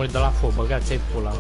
murit de la foc, băgați-ai pula.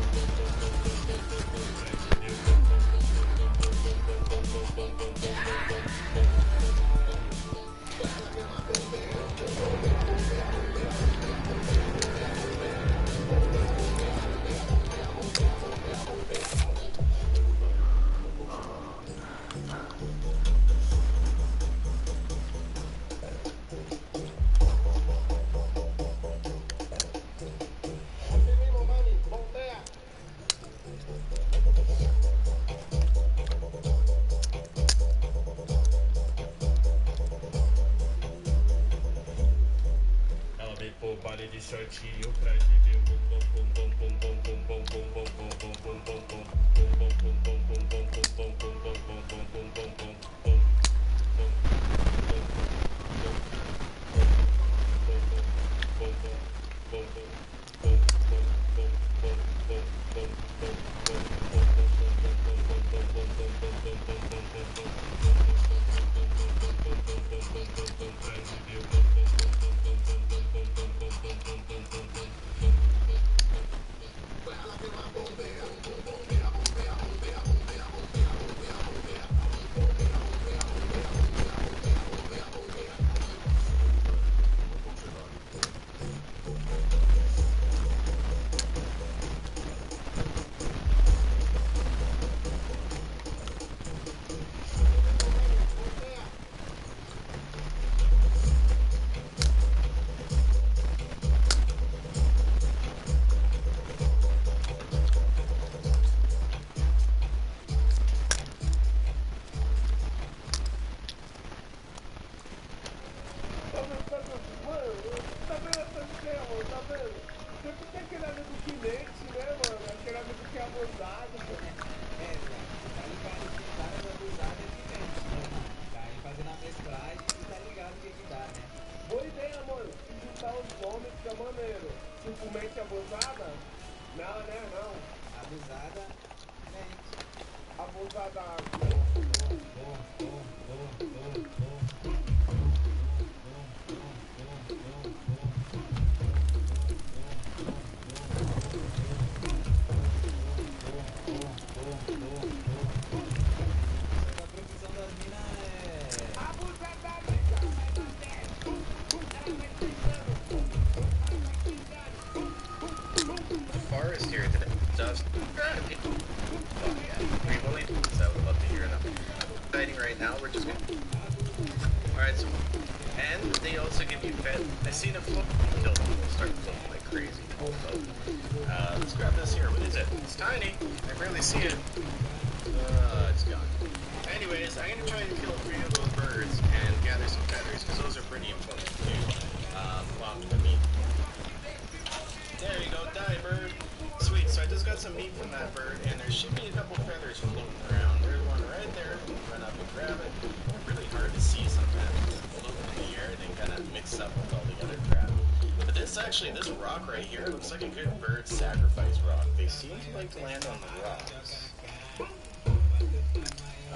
Actually, this rock right here looks like a good bird sacrifice rock. They seem to like to land on the rocks.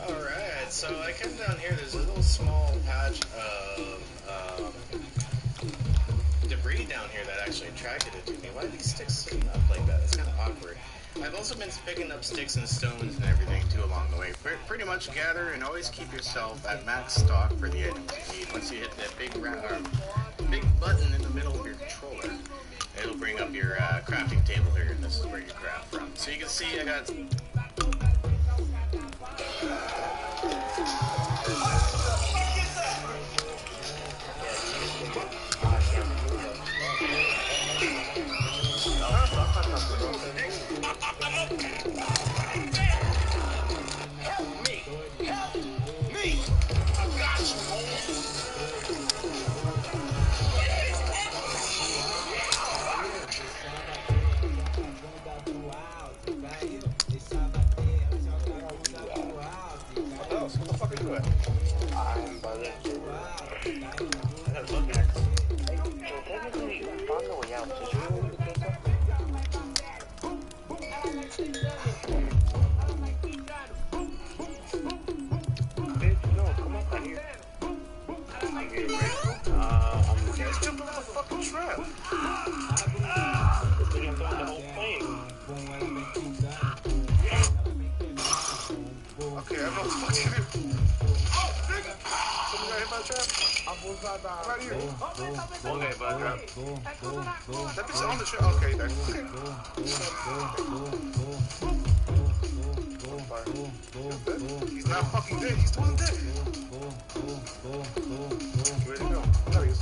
Alright, so I come down here, there's a little small patch of debris down here that actually attracted it to me. Why are these sticks sitting up like that? It's kind of awkward. I've also been picking up sticks and stones and everything too along the way. Pretty much gather and always keep yourself at max stock for the items you need. Once you hit that big button in the middle of your controller, it'll bring up your crafting table here, and this is where you craft from. So you can see I got... Help me! Help me! I got you! What the fuck are you doing? I'm buzzing. I gotta look next. So technically, we found the way out. Did you know you picked up? Bitch, no, come up on here. I'm getting ready. I'm just jumping on the fucking trap. This thing I'm throwing the whole Okay, I don't know what the fuck to do. Oh, nigga! Someone got hit by a trap. Right here. Okay, bud, drop. That bitch on the trap. Okay, there. He's not fucking dead. He's still dead. Where'd he go? There he is.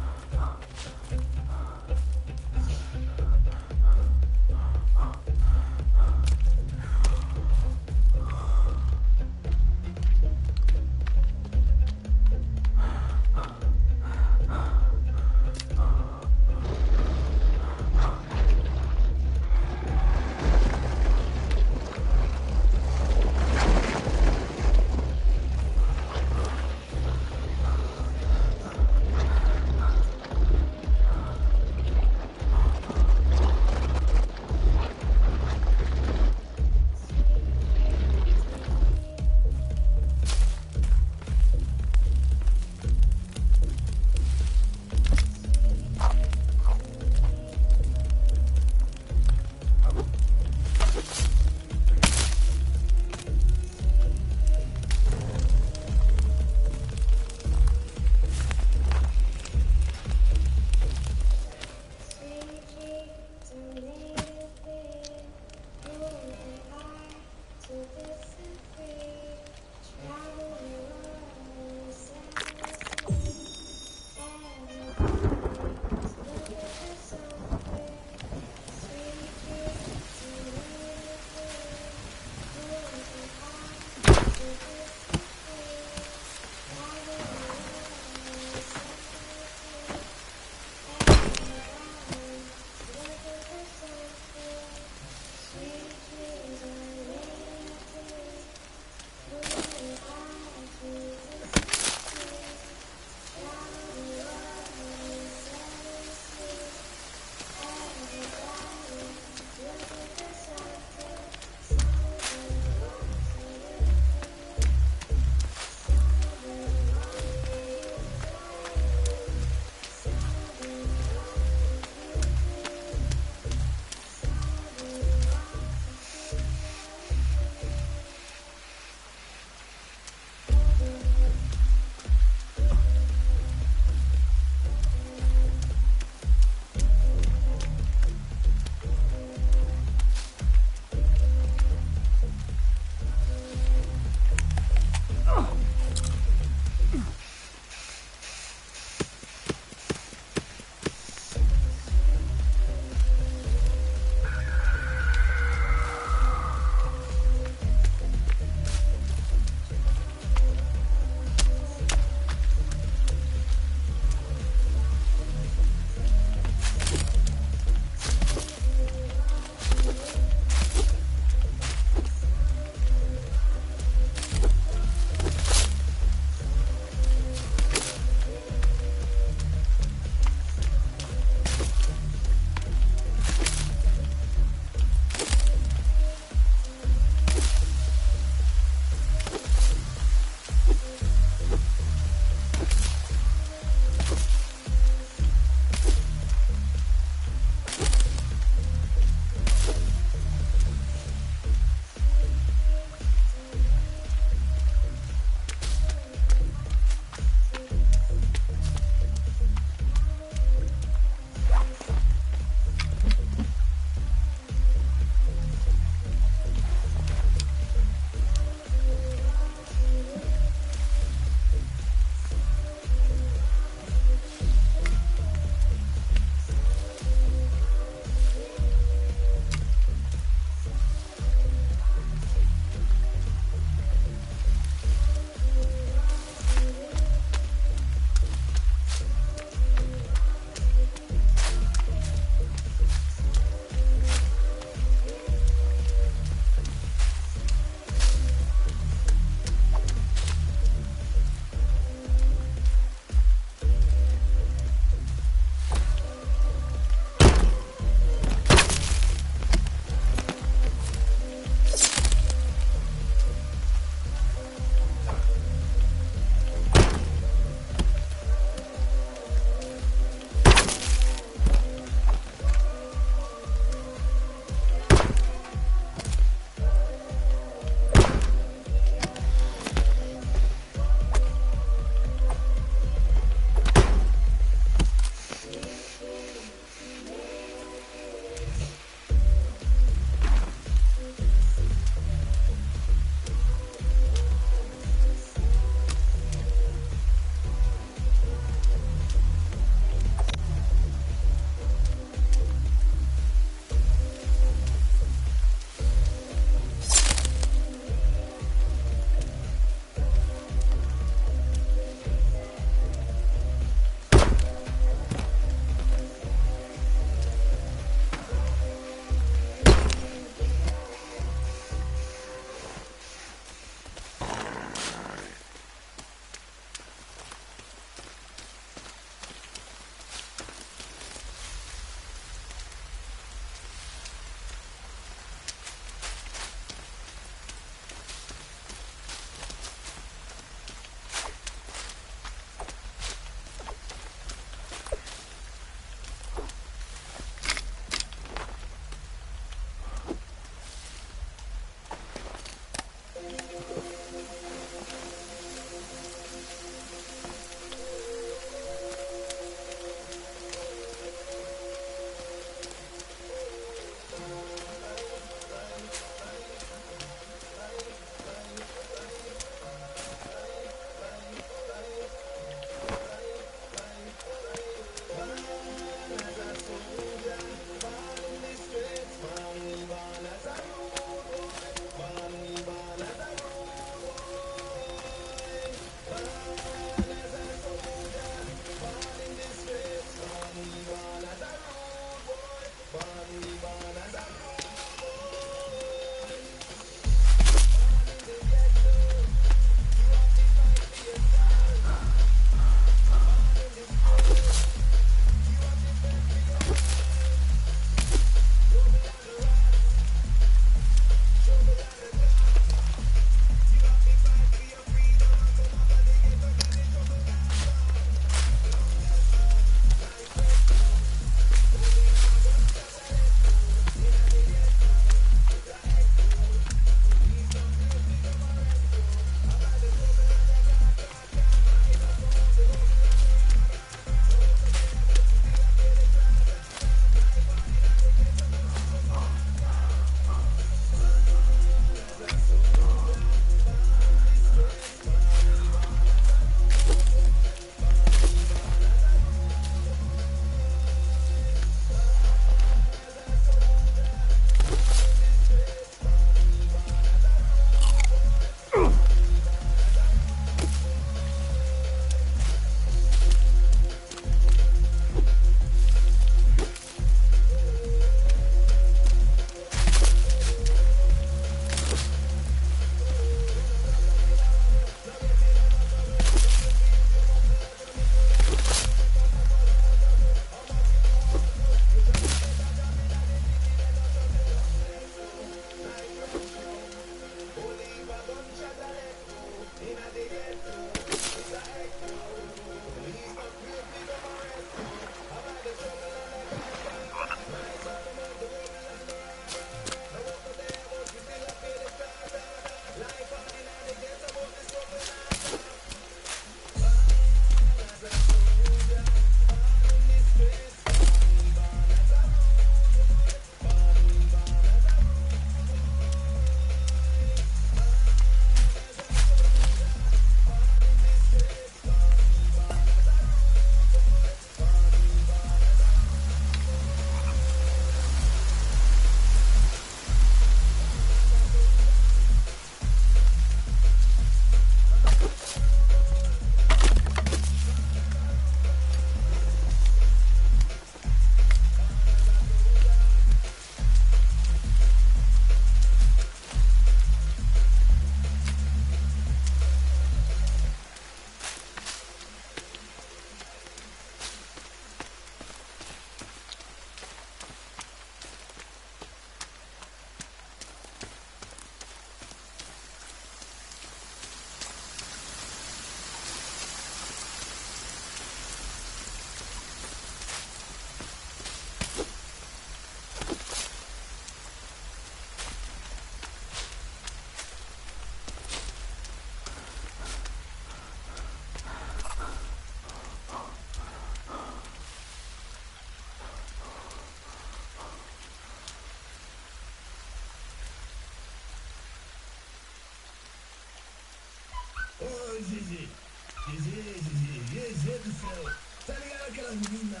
Deus do céu. Tá ligado aquela menina,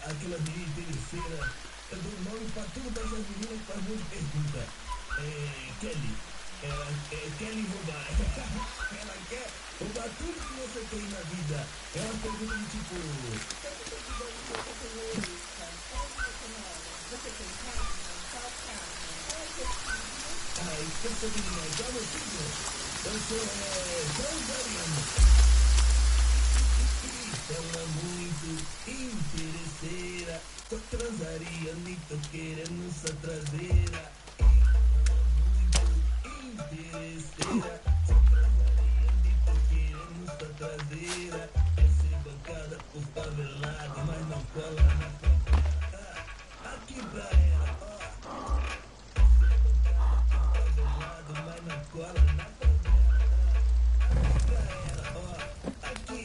aquela menina interesseira? Eu dou nome pra tudo pra essas meninas que faz muita pergunta. Kelly. Kelly roubar. Ela quer roubar tudo que você tem na vida. É uma pergunta de tipo... Você tem carro? Qual carro? Esqueça de mim, qual é o meu signo? Eu sou transariano. Ela é muito interesseira. Tô transariano e tô querendo sua traseira. Interesseira, sou transariano e tô querendo sua traseira. Quer ser bancada por favelado, mas não cola na favela. Aqui pra ela, ó. Quer ser bancada por favelado, mas não cola na favela. Aqui pra ela, ó. Aqui,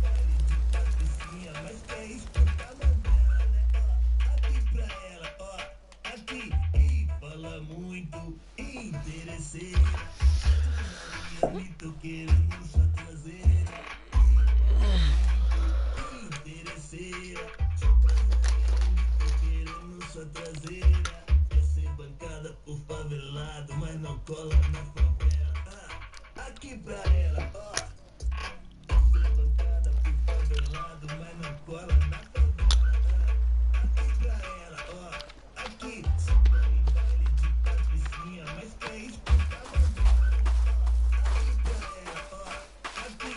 baile de patricinha, mas quer escutar mandela, né? Ó, aqui pra ela, ó. Aqui, fala muito interesseira. Transariano e tô querendo sua traseira. Interesseira. Transariano e tô querendo sua traseira. Quer ser bancada por favelado, mas não cola na favela. Aqui pra ela, ó. Quer ser bancada por favelado, mas não cola na favela. Aqui pra ela, ó. Aqui, só em baile de patricinha, mas quer escutar mandela, né? Aqui pra ela, ó. Aqui,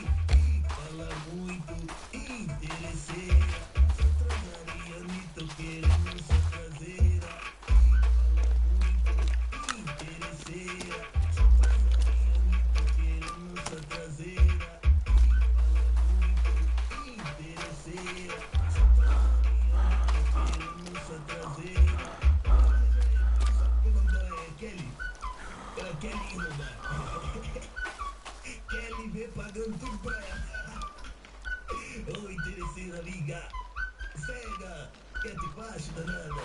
fala muito interesseira. Sou transariano e tô querendo sua traseira. Fala muito interesseira. Sou transariano e tô querendo sua traseira. Fala muito interesseira. Sou transariano e tô querendo sua traseira. Só que o nome dela é Kelly. Kelly roubar. Kelly vem pagando tudo pra ela. Ô, interesseira, amiga. Cega. Quer te baixo, danada.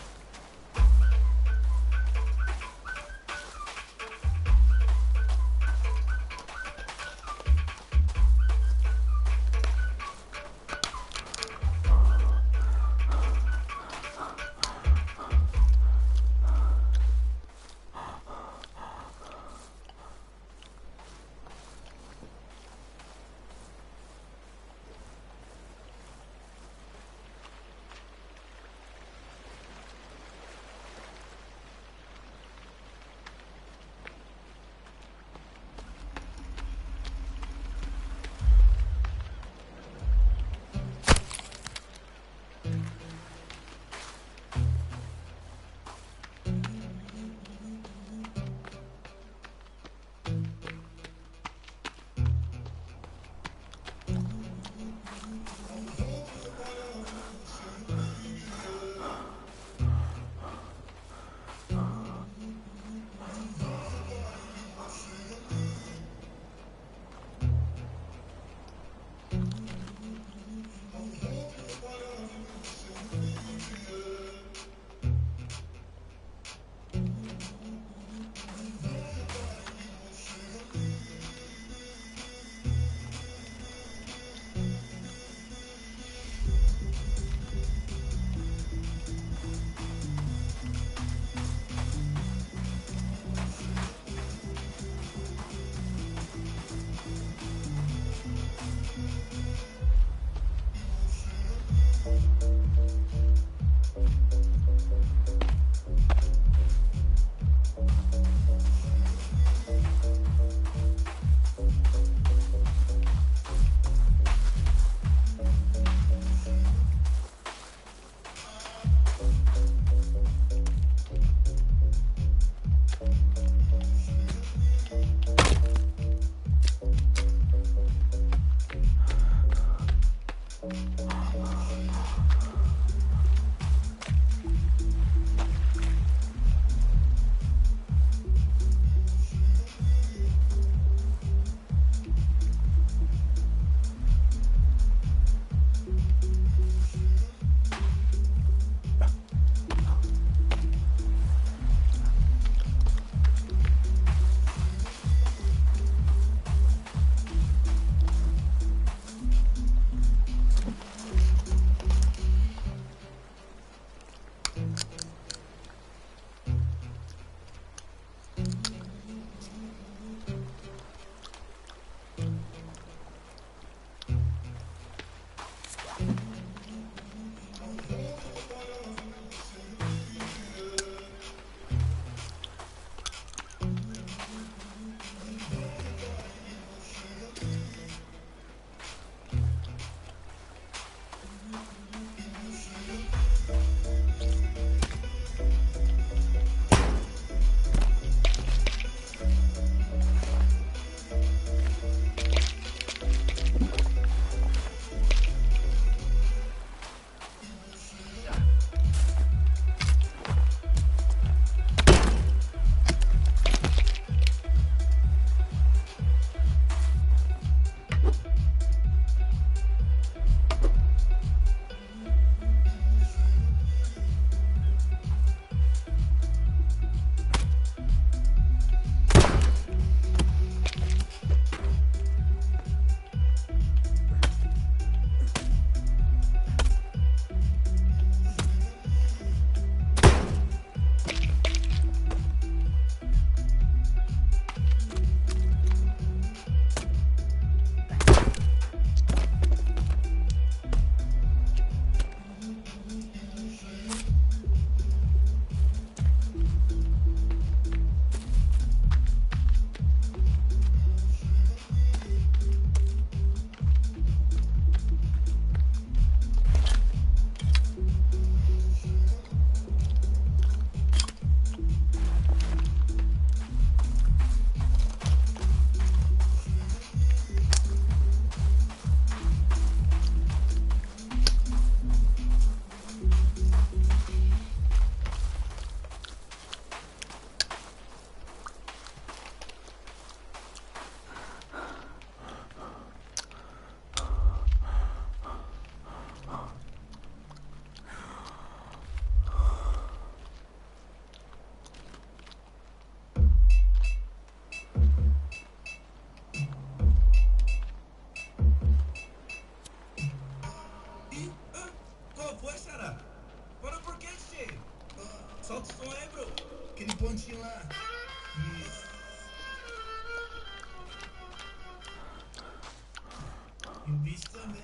bicho também.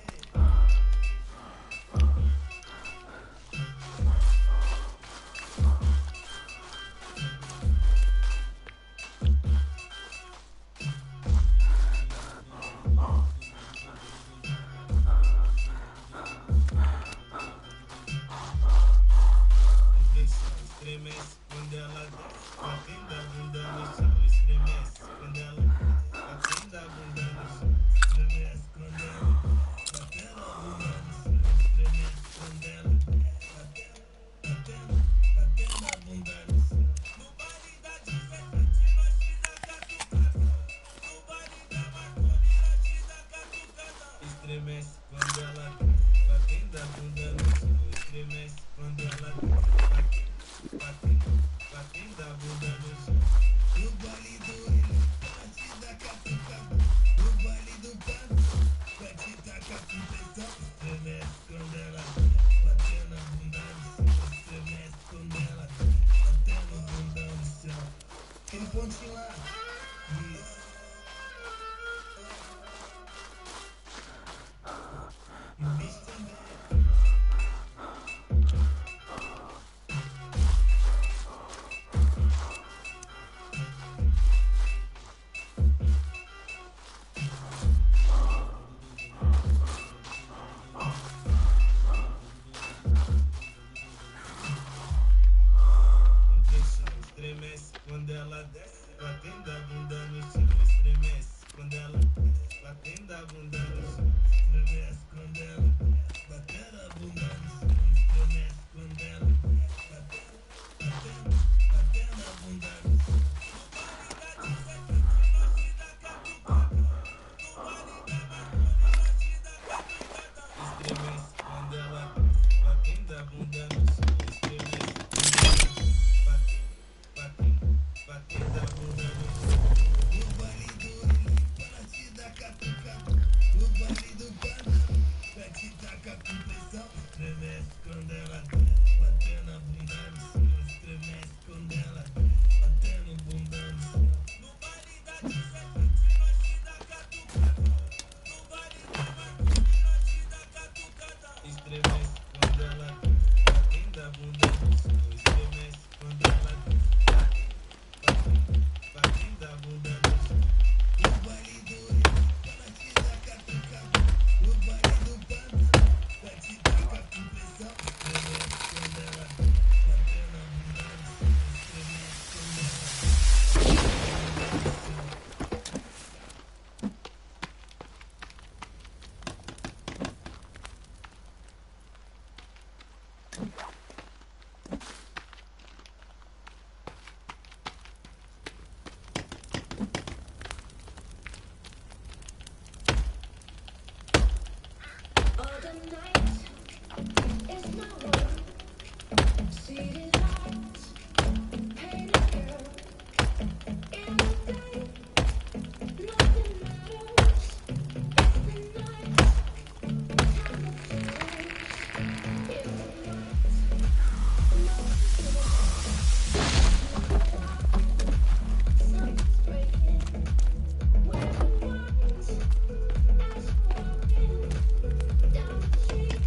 Estremece quando ela desce, batendo a bunda no chão. Estremece quando ela desce, batendo a bunda no chão. Estremece quando ela desce, batendo a bunda no chão. Estremece quando ela desce, batendo a bunda no chão. No baile da 17 nós te dá catucada. No baile da maconha nós te dá catucada. Estremece quando ela desce, batendo a bunda no chão. Estremece quando ela desce, batendo a bunda no chão. No baile do ele, ela te dá catucada. No baile do pano, vai te tacar com pressão. Estremece quando ela batendo a bunda no chão. Estremece quando ela batendo a bunda no chão. Aquele pontinho lá. Isso. E o bicho também. Estremece quando ela desce, batendo a bunda no chão. Estremece quando ela desce, batendo a bunda no chão. Estremece quando ela desce, batendo a bunda no chão. Estremece quando ela desce, batendo a bunda no chão. No baile da 17 nós te dá catucada. No baile da maconha nós te dá catucada. Estremece quando ela desce, batendo a bunda no chão. Estremece quando ela batendo a bunda no chão. No baile do ele, para te dar catucada. No baile do banana, vai te tacar com pressão. Estremece quando ela desce, batendo a bunda no chão. Estremece quando ela desce, batendo a bunda no chão. No baile da 17 nós te dá catucada. No baile da maconha nós te dá catucada. Estremece quando ela desce, batendo a bunda no chão. Estremece quando ela desce, batendo a bunda no chão. No baile do ele, ela te dá catucada. No baile do banana, vai te tacar com pressão. Estremece quando ela desce, batendo a bunda no chão. Estremece quando ela desce, batendo a bunda no chão. All the night is my world. City lights, painted girl. In the day, nothing matters. It's the night, time of day. In the night, no something's breaking. Where the lights, as we're walking down the street.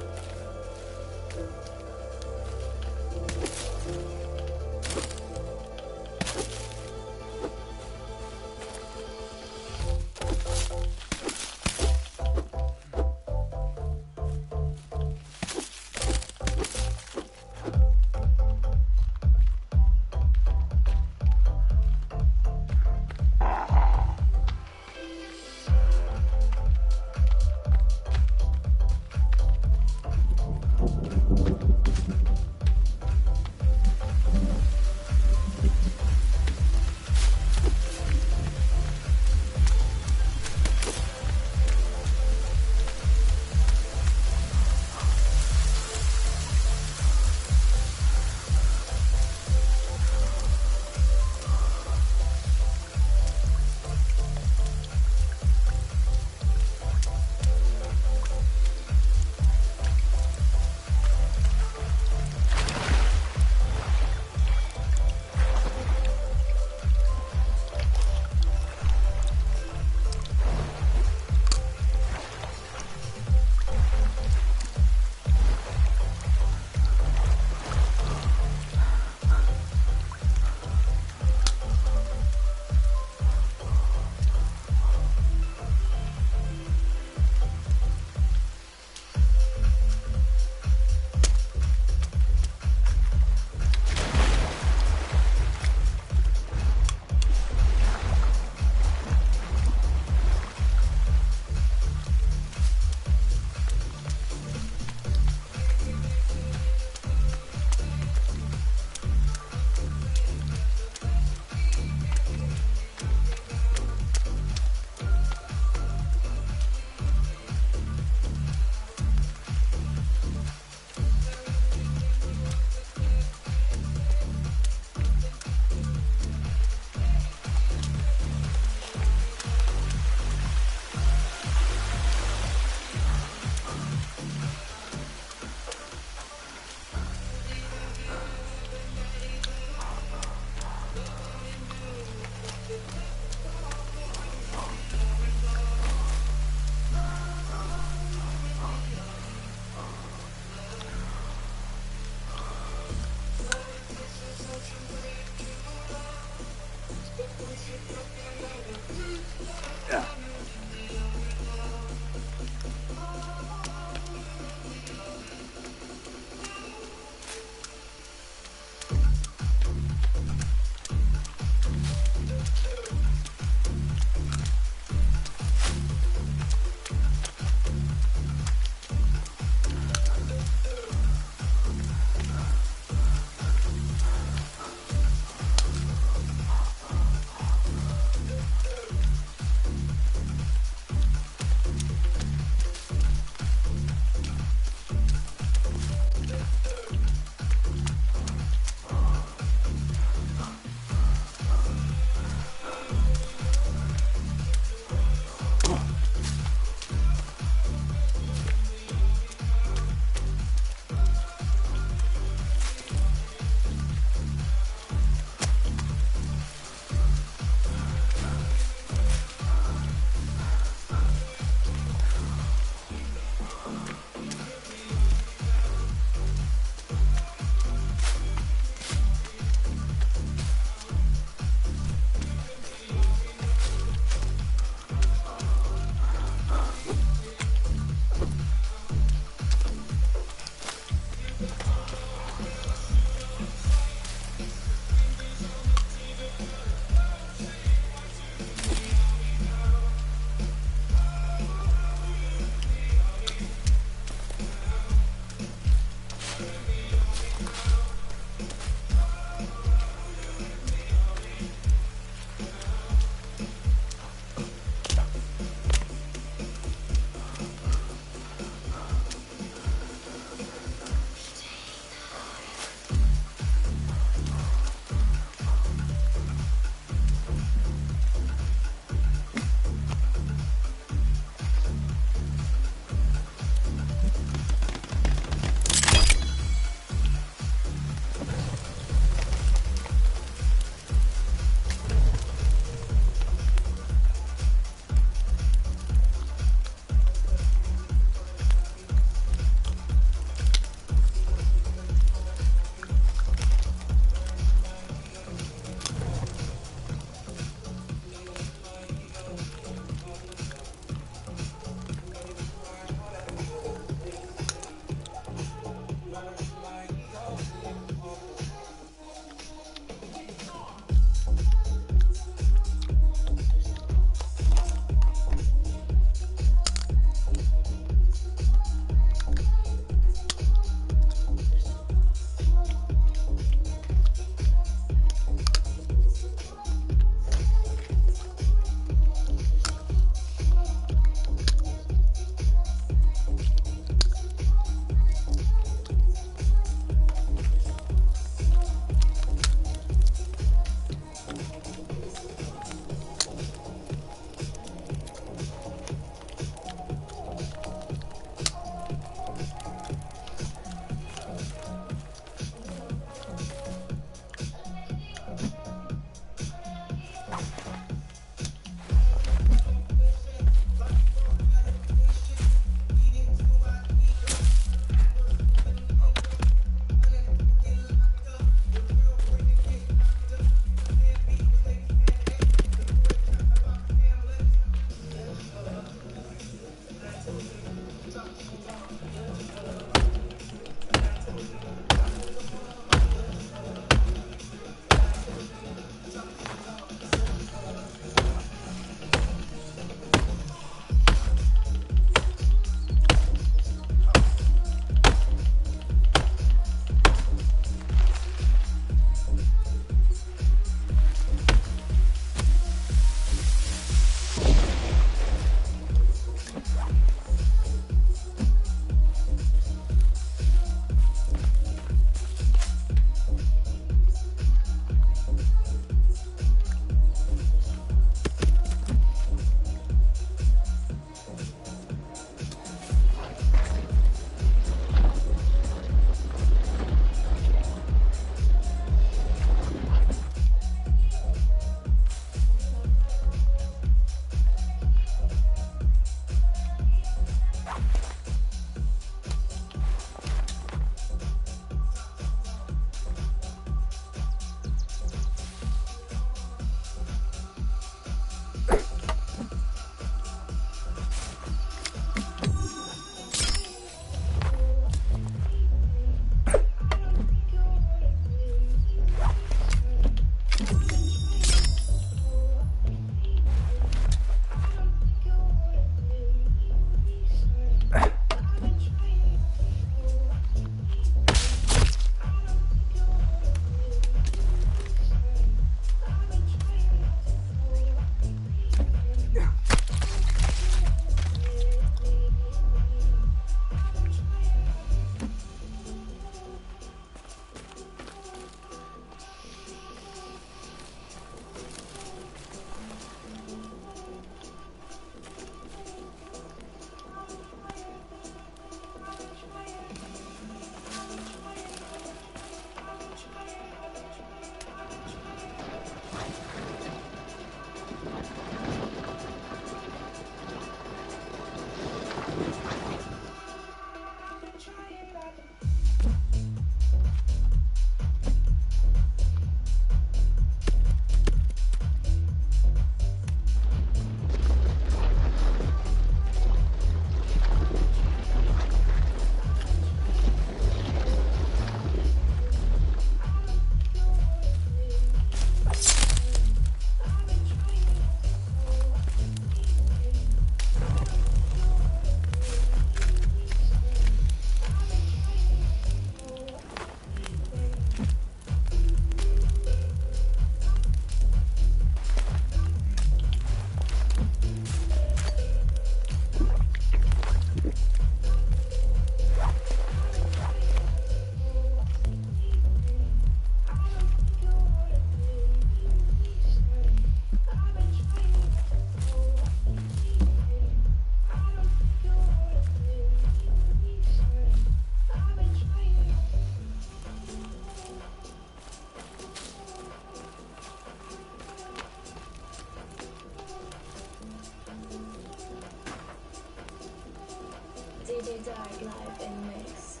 DJ Dark live in mix.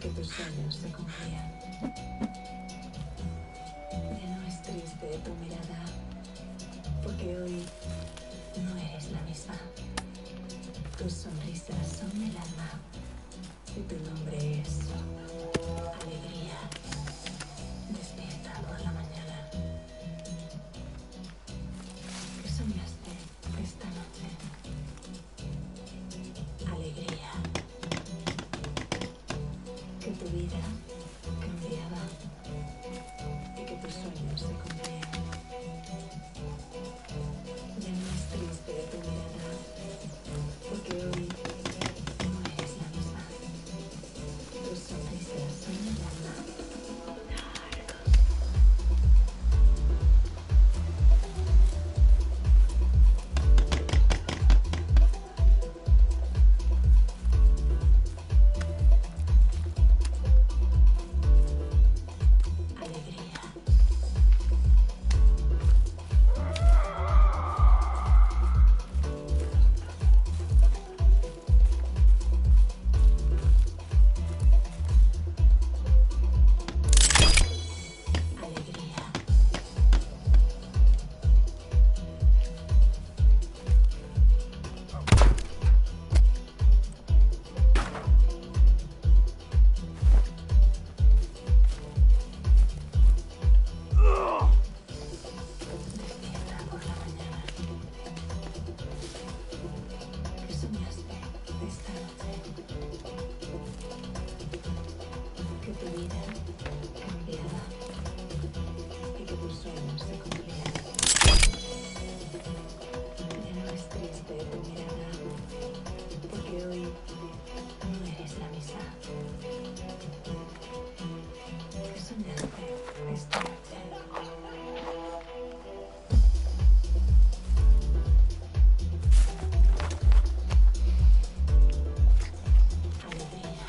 que tus sueños se cumplían. Ya no es triste tu mirada, porque hoy no eres la misma. Tus sonrisas son el alma y tu nombre es alegría. Despierta por la mañana. ¿Qué soñaste esta noche? Alegría. Que tu vida cambiaba y que tus sueños se cumplían. Ya no es triste tu mirada, porque hoy no eres la misma. Tus sonrisas son el alma. Alegría. Alegría. Despierta por la mañana. ¿Qué soñaste esta noche? Que tu vida cambiaba y que tus sueños se cumplían. Ya no es triste tu mirada, porque hoy no eres la misma. ¿Qué soñaste esta noche? Alegría.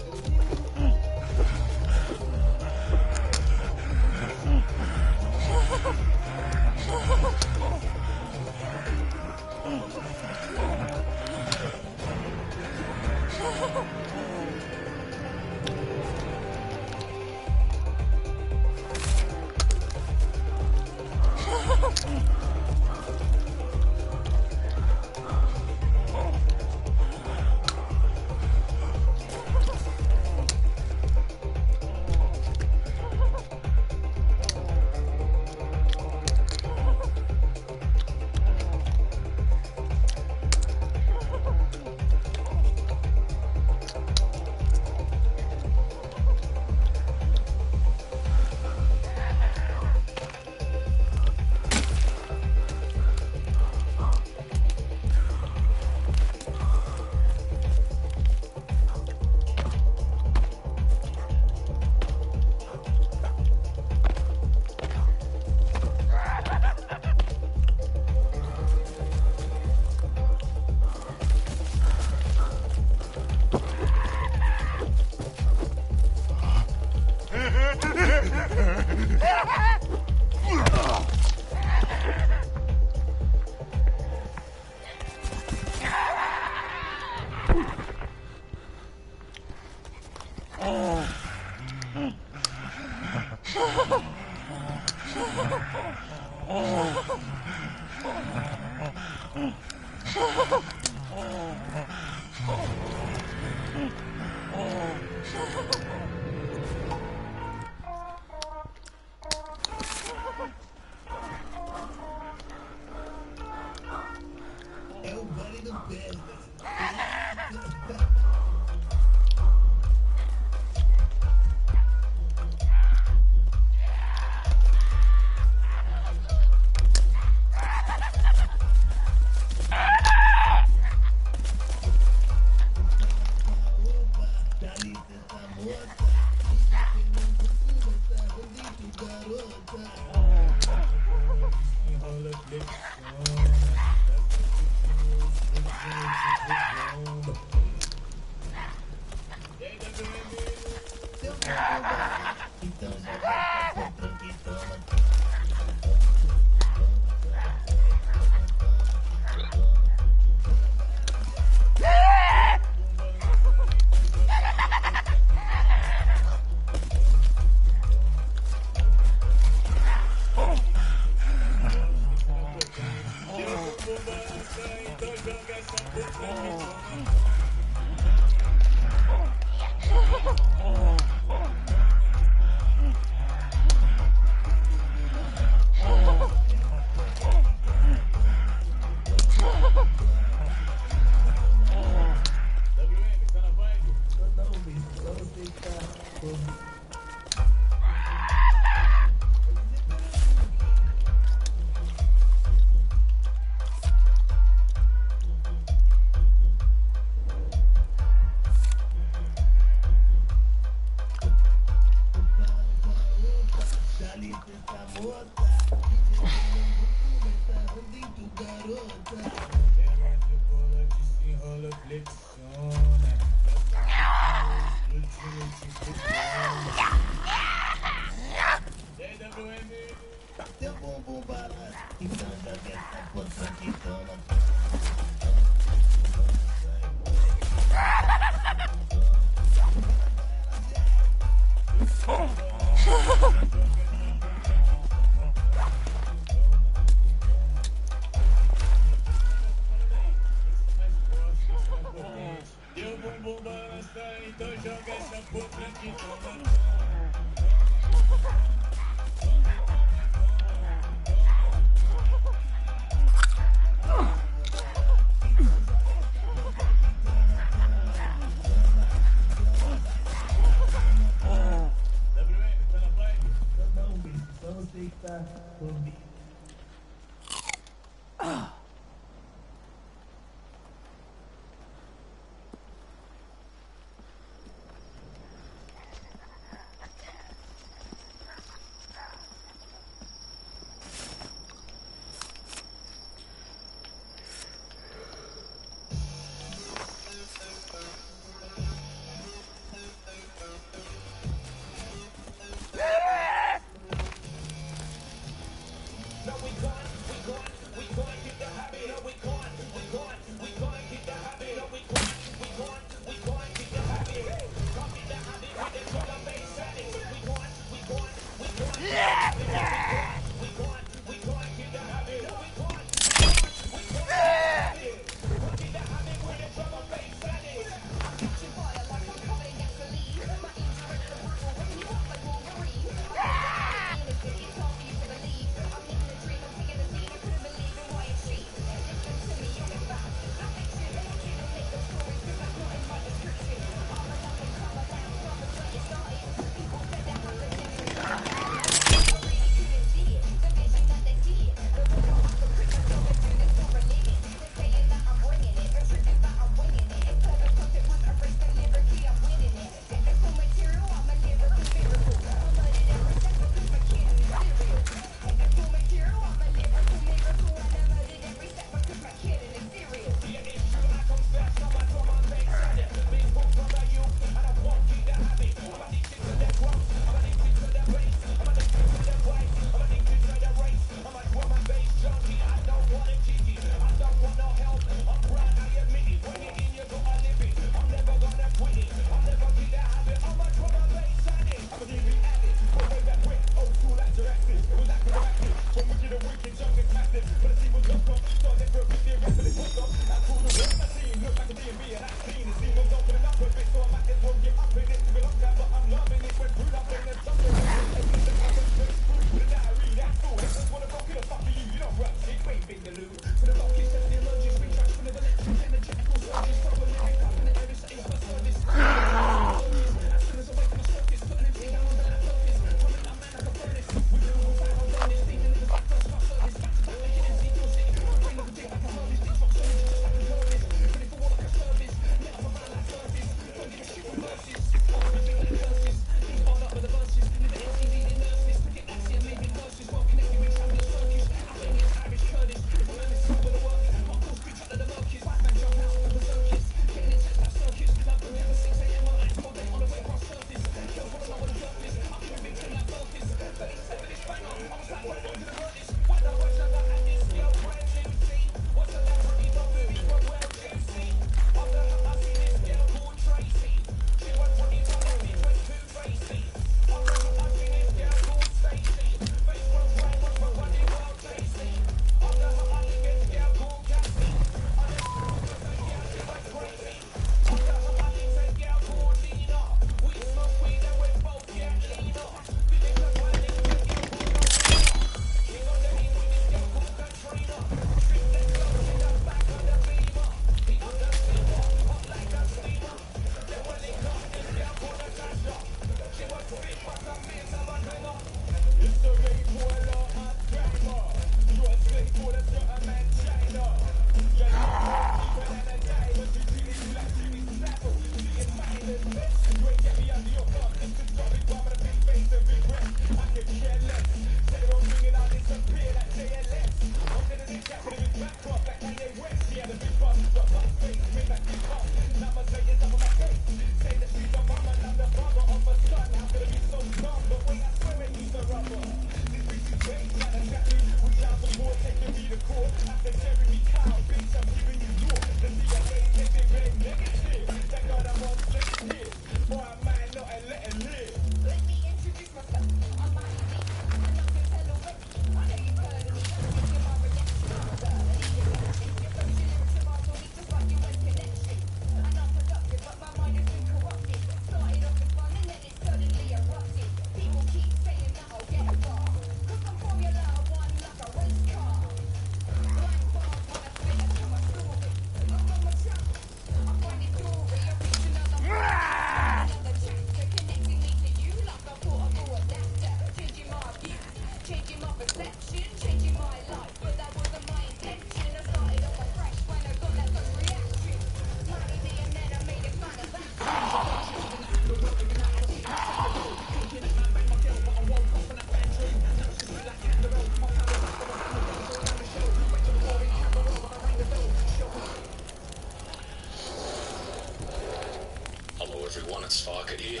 everyone, it's Farkit here,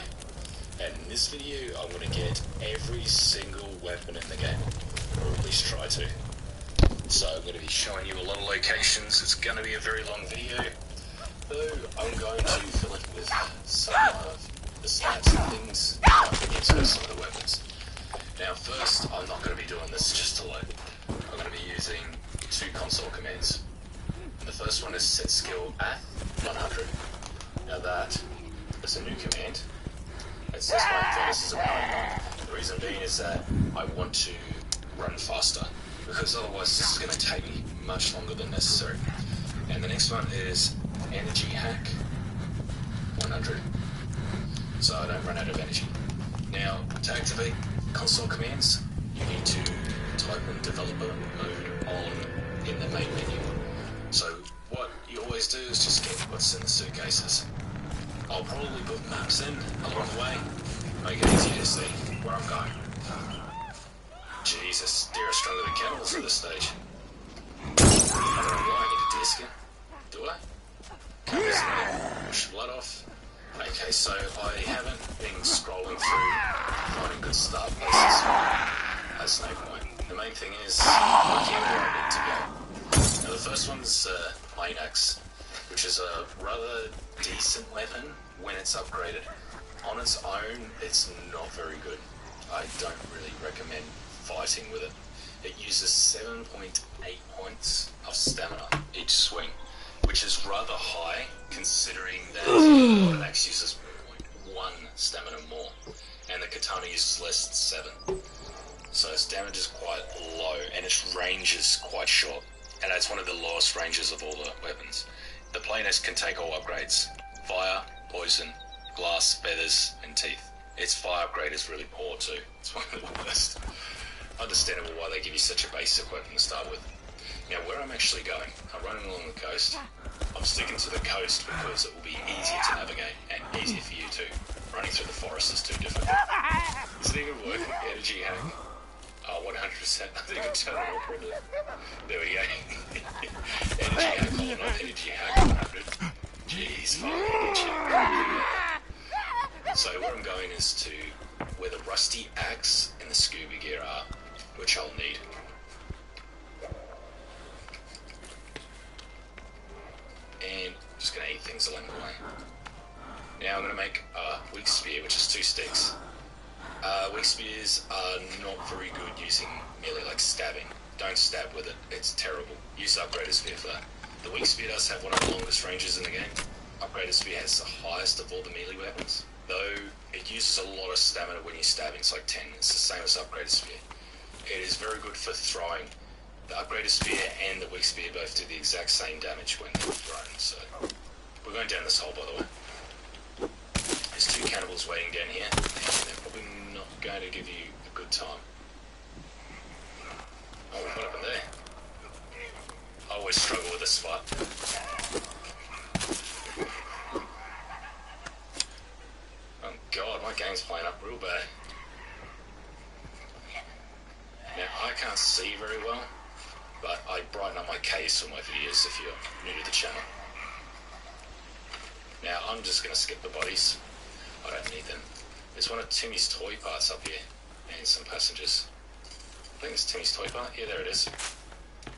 and in this video I'm going to get every single weapon in the game, or at least try to. So I'm going to be showing you a lot of locations. It's going to be a very long video, though I'm going to fill it with some of the stats and things against some of the weapons. Now first, I'm not going to be doing this just to load. I'm going to be using two console commands. The first one is set skill at 100. Now that is a new command. It says my furnace is about 1. The reason being is that I want to run faster, because otherwise this is going to take me much longer than necessary. And the next one is energy hack 100, so I don't run out of energy. Now to activate console commands, you need to type in developer mode on in the main menu. So what you always do is just get what's in the suitcases. I'll probably put maps in along the way, make it easier to see where I'm going. Jesus, deer are stronger than cannibals at this stage. I don't know why I need a deer skin. Do I? Cut this and wash blood off. Okay, so I haven't been scrolling through finding good start places. That's no point. The main thing is looking where I need to go. Now the first one's Plane Axe, which is a rather decent weapon when it's upgraded. On its own, it's not very good. I don't really recommend fighting with it. It uses 7.8 points of stamina each swing, which is rather high considering that an axe uses 0.1 stamina more, and the katana uses less than 7. So its damage is quite low, and its range is quite short, and it's one of the lowest ranges of all the weapons. The Plane Axe can take all upgrades: fire, poison, glass, feathers, and teeth. Its fire upgrade is really poor too. It's one of the worst. Understandable why they give you such a basic weapon to start with. Now where I'm actually going, I'm running along the coast. I'm sticking to the coast because it will be easier to navigate and easier for you too. Running through the forest is too difficult. Is it even working? Energy hack? Oh, 100%. I think I turned it on probably. There we go. Energy hack, oh, not energy hack 100. Jeez, fucking. So where I'm going is to where the rusty axe and the scuba gear are, which I'll need. And I'm just going to eat things along the way. Now I'm going to make a weak spear, which is 2 sticks. Weak spears are not very good using melee, like stabbing. Don't stab with it, it's terrible. Use upgraded spear for that. The weak spear does have one of the longest ranges in the game. Upgraded spear has the highest of all the melee weapons, though it uses a lot of stamina when you're stabbing. It's like 10. It's the same as upgraded spear. It is very good for throwing. The upgraded spear and the weak spear both do the exact same damage when they're thrown. So we're going down this hole, by the way. There's 2 cannibals waiting down here, and they're probably not going to give you a good time. Oh, what happened there? I always struggle with this spot. Oh god, my game's playing up real bad. Now, I can't see very well, but I brighten up my case for my videos if you're new to the channel. Now, I'm just going to skip the bodies. I don't need them. There's one of Timmy's toy parts up here, and some passengers. I think it's Timmy's toy part. Yeah, there it is.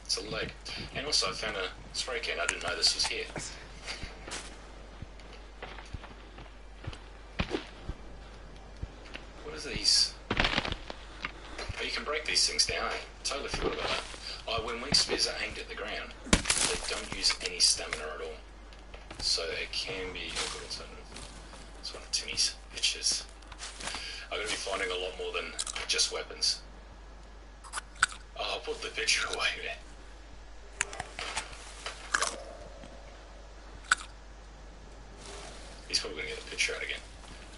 It's a leg. And also I found a spray can. I didn't know this was here. What are these? Oh, you can break these things down. I totally forgot about that. Oh, when weak spears are aimed at the ground, they don't use any stamina at all. So it can be a good alternative. It's one of Timmy's pictures. I'm going to be finding a lot more than just weapons. Oh, I'll put the picture away there. He's probably going to get the picture out again.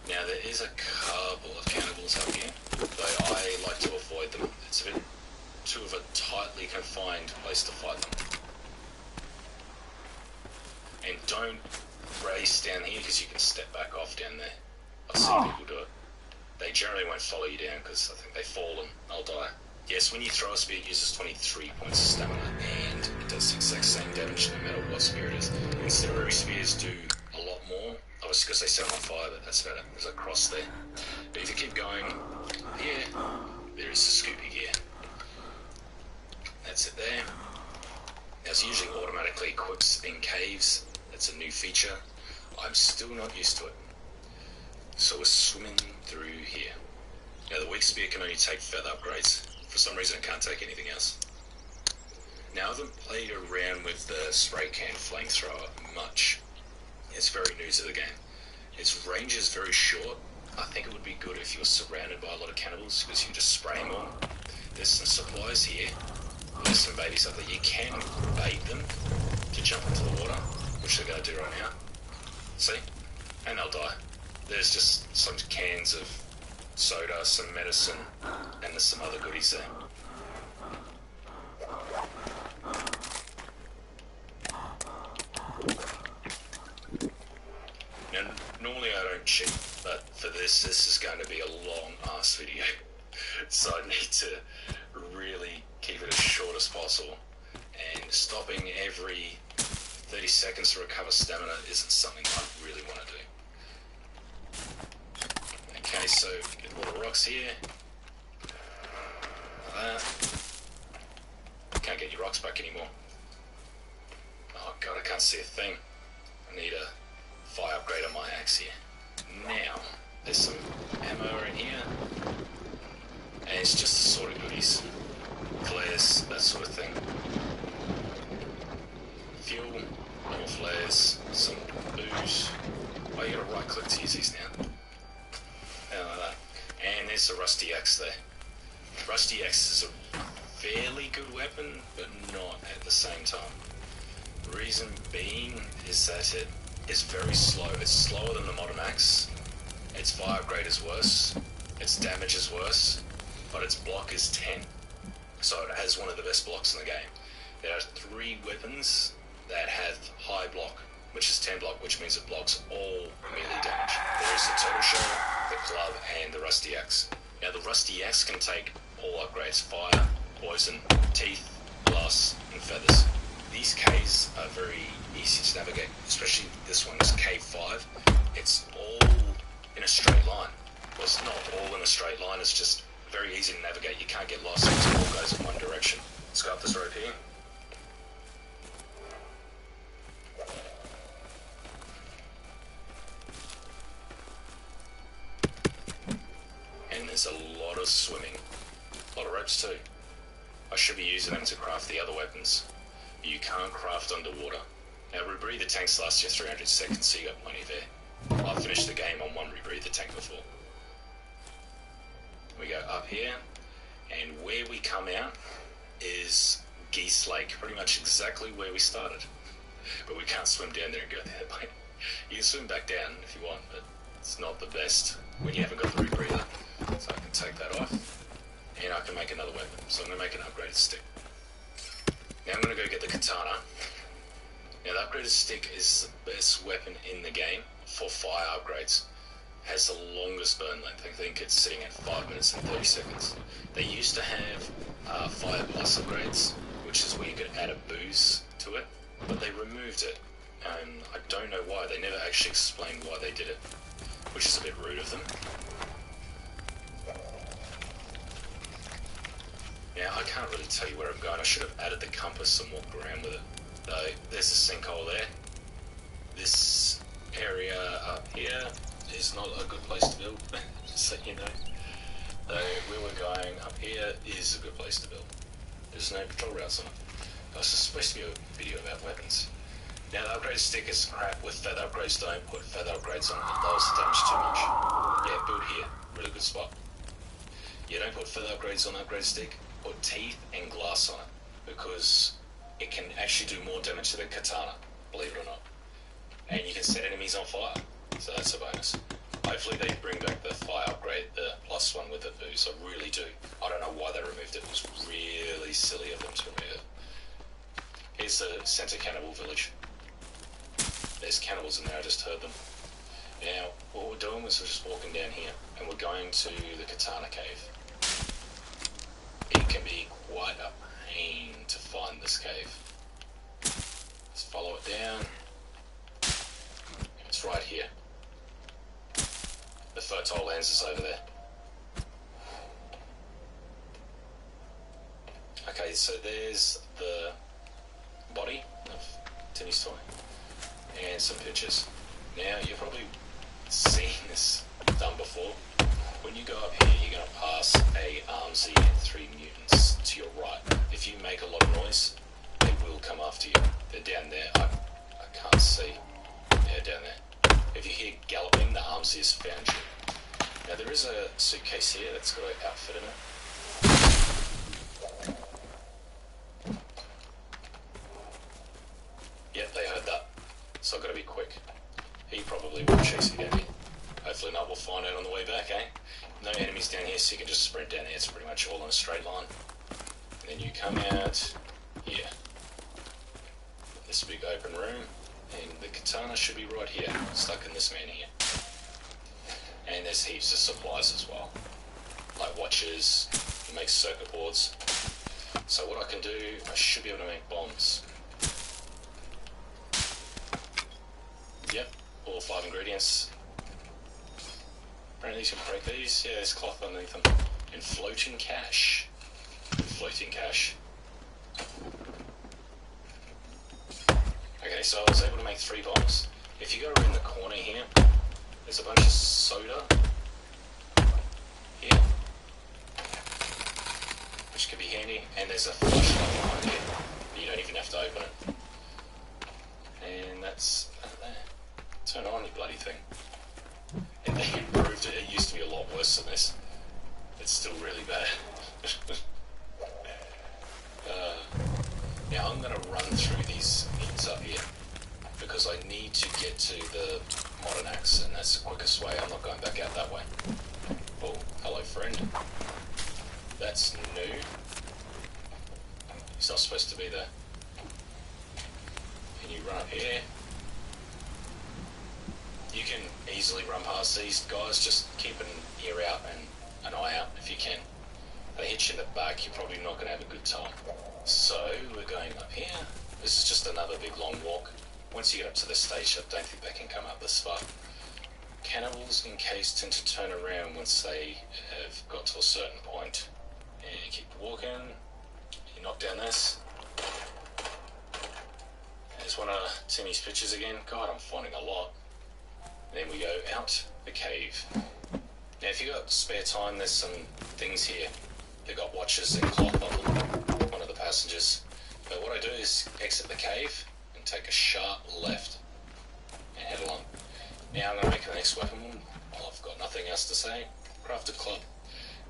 Now there is a couple of cannibals up here, though I like to avoid them. It's a bit too of a tightly confined place to fight them. And don't race down here because you can step back off down there. I've seen people do it. They generally won't follow you down because I think they fall and they'll die. Yes, when you throw a spear, it uses 23 points of stamina, and it does the exact same damage no matter what spear it is. Incendiary spears do a lot more of was because they set them on fire, but that's about it. There's a cross there. But if you keep going here, there is the scoopy gear. That's it there. Now, it's usually automatically equips in caves. That's a new feature. I'm still not used to it. So we're swimming through here. Now, the weak spear can only take feather upgrades. For some reason, it can't take anything else. Now, I haven't played around with the spray can flamethrower much. It's very new to the game. Its range is very short. I think it would be good if you're surrounded by a lot of cannibals, because you can just spray them all. There's some supplies here. There's some babies up there. You can bait them to jump into the water, which they're going to do right now. See? And they'll die. There's just some cans of soda, some medicine, and there's some other goodies there. Now, normally I don't cheat, but for this is going to be a long-ass video. So I need to really keep it as short as possible. And stopping every 30 seconds to recover stamina isn't something I really want to do. Okay, so get a lot of rocks here. Like that. Can't get your rocks back anymore. Oh god, I can't see a thing. I need a fire upgrade on my axe here. Now, there's some ammo in here. And it's just the sort of goodies. Flares, that sort of thing. Fuel, more flares, some booze. Oh, you gotta right click to use these now. Like that. And there's the rusty axe there. Rusty axe is a fairly good weapon, but not at the same time. Reason being is that it is very slow. It's slower than the modern axe. Its fire upgrade is worse. Its damage is worse. But its block is 10. So it has one of the best blocks in the game. There are 3 weapons that have high block, which is 10 block, which means it blocks all melee damage. There is the turtle shell, the club, and the rusty axe. Now the rusty axe can take all upgrades: fire, poison, teeth, glass, and feathers. These caves are very easy to navigate, especially this one is cave 5. It's all in a straight line. Well, it's not all in a straight line, it's just very easy to navigate. You can't get lost because it all goes in one direction. Let's go up this road here. And there's a lot of swimming. A lot of ropes too. I should be using them to craft the other weapons. You can't craft underwater. Now, rebreather tanks last you 300 seconds, so you got plenty there. I finished the game on one rebreather tank before. We go up here, and where we come out is Geese Lake, pretty much exactly where we started. But we can't swim down there and go that way. You can swim back down if you want, but it's not the best when you haven't got the rebreather. So I can take that off, and I can make another weapon. So I'm going to make an upgraded stick. Now I'm going to go get the katana. Now the upgraded stick is the best weapon in the game for fire upgrades. Has the longest burn length. I think it's sitting at 5 minutes and 30 seconds. They used to have Fire Plus upgrades, which is where you could add a booze to it, but they removed it, and I don't know why. They never actually explained why they did it, which is a bit rude of them. Now, I can't really tell you where I'm going. I should have added the compass and walked around with it. Though, there's a sinkhole there. This area up here is not a good place to build, just so you know. Though where we're going up here is a good place to build. There's no patrol routes on it. This is supposed to be a video about weapons. Now the upgraded stick is crap with feather upgrades. Don't put feather upgrades on it, it lowers the damage too much. Yeah, build here, really good spot. You don't put feather upgrades on the upgraded stick, put teeth and glass on it, because it can actually do more damage to the katana, believe it or not. And you can set enemies on fire. So that's a bonus. Hopefully they bring back the fire upgrade, the plus one with the boost. I really do. I don't know why they removed it. It was really silly of them to remove it. Here's the center cannibal village. There's cannibals in there, I just heard them. Now, what we're doing is we're just walking down here, and we're going to the katana cave. It can be quite a pain to find this cave. Let's follow it down. It's right here. volatile lenses over there. Okay, so there's the body of Timmy's toy and some pictures. Now, you've probably seen this done before. When you go up here, you're going to pass a Armsy and 3 mutants to your right. If you make a lot of noise, they will come after you. They're down there. I can't see. Yeah, down there. If you hear galloping, the Armsy has found you. Now, there is a suitcase here that's got an outfit in it. Yep, they heard that. So I've got to be quick. He probably will chase again. Hopefully not, we'll find out on the way back, eh? No enemies down here, so you can just sprint down here. It's pretty much all in a straight line. And then you come out here. This big open room. And the katana should be right here, stuck in this man here. And there's heaps of supplies as well. Like watches, you make circuit boards. So what I can do, I should be able to make bombs. Yep, all 5 ingredients. Apparently you can break these. Yeah, there's cloth underneath them. And floating cash. Floating cash. Okay, so I was able to make 3 bombs. If you go around the corner here, there's a bunch of soda here, which could be handy. And there's a flashlight behind here, but you don't even have to open it. And that's there. Turn on, you bloody thing. And they improved it. It used to be a lot worse than this. It's still really bad. Now I'm going to run through these things up here because I need to get to the modern axe, and that's the quickest way. I'm not going back out that way. Oh, hello friend. That's new. He's not supposed to be there. And you run up here. You can easily run past these guys, just keep an ear out and an eye out if you can. If they hit you in the back, you're probably not going to have a good time. So, we're going up here. This is just another big long walk. Once you get up to this stage, I don't think they can come up this far. Cannibals in case tend to turn around once they have got to a certain point. And you keep walking. You knock down this. There's one of Timmy's pictures again. God, I'm finding a lot. Then we go out the cave. Now if you've got spare time, there's some things here. They've got watches and cloth on them, one of the passengers. But what I do is exit the cave and take a sharp left and head along. Now I'm going to make the next weapon. Well, I've got nothing else to say. Craft a club.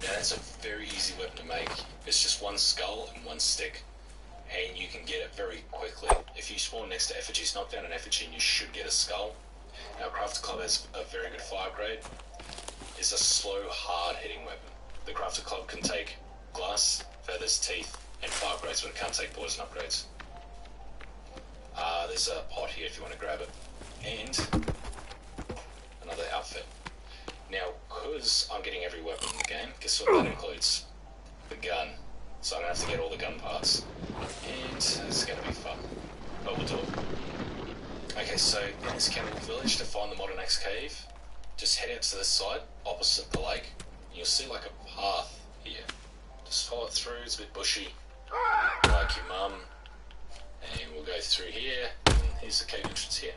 Now that's a very easy weapon to make. It's just 1 skull and 1 stick. And you can get it very quickly. If you spawn next to effigies, knock down an effigy and you should get a skull. Now, Crafter Club has a very good fire grade. It's a slow, hard-hitting weapon. The Crafter Club can take glass, feathers, teeth, and fire grades, but it can't take poison upgrades. There's a pot here if you want to grab it. And another outfit. Now, because I'm getting every weapon in the game, guess what that includes? The gun. So I'm going to have to get all the gun parts. And it's going to be fun. But we'll do it. Okay, so in this cannibal village, to find the modern axe cave, just head out to this side, opposite the lake. You'll see like a path here. Just follow it through, it's a bit bushy, like your mum. And we'll go through here, and here's the cave entrance here.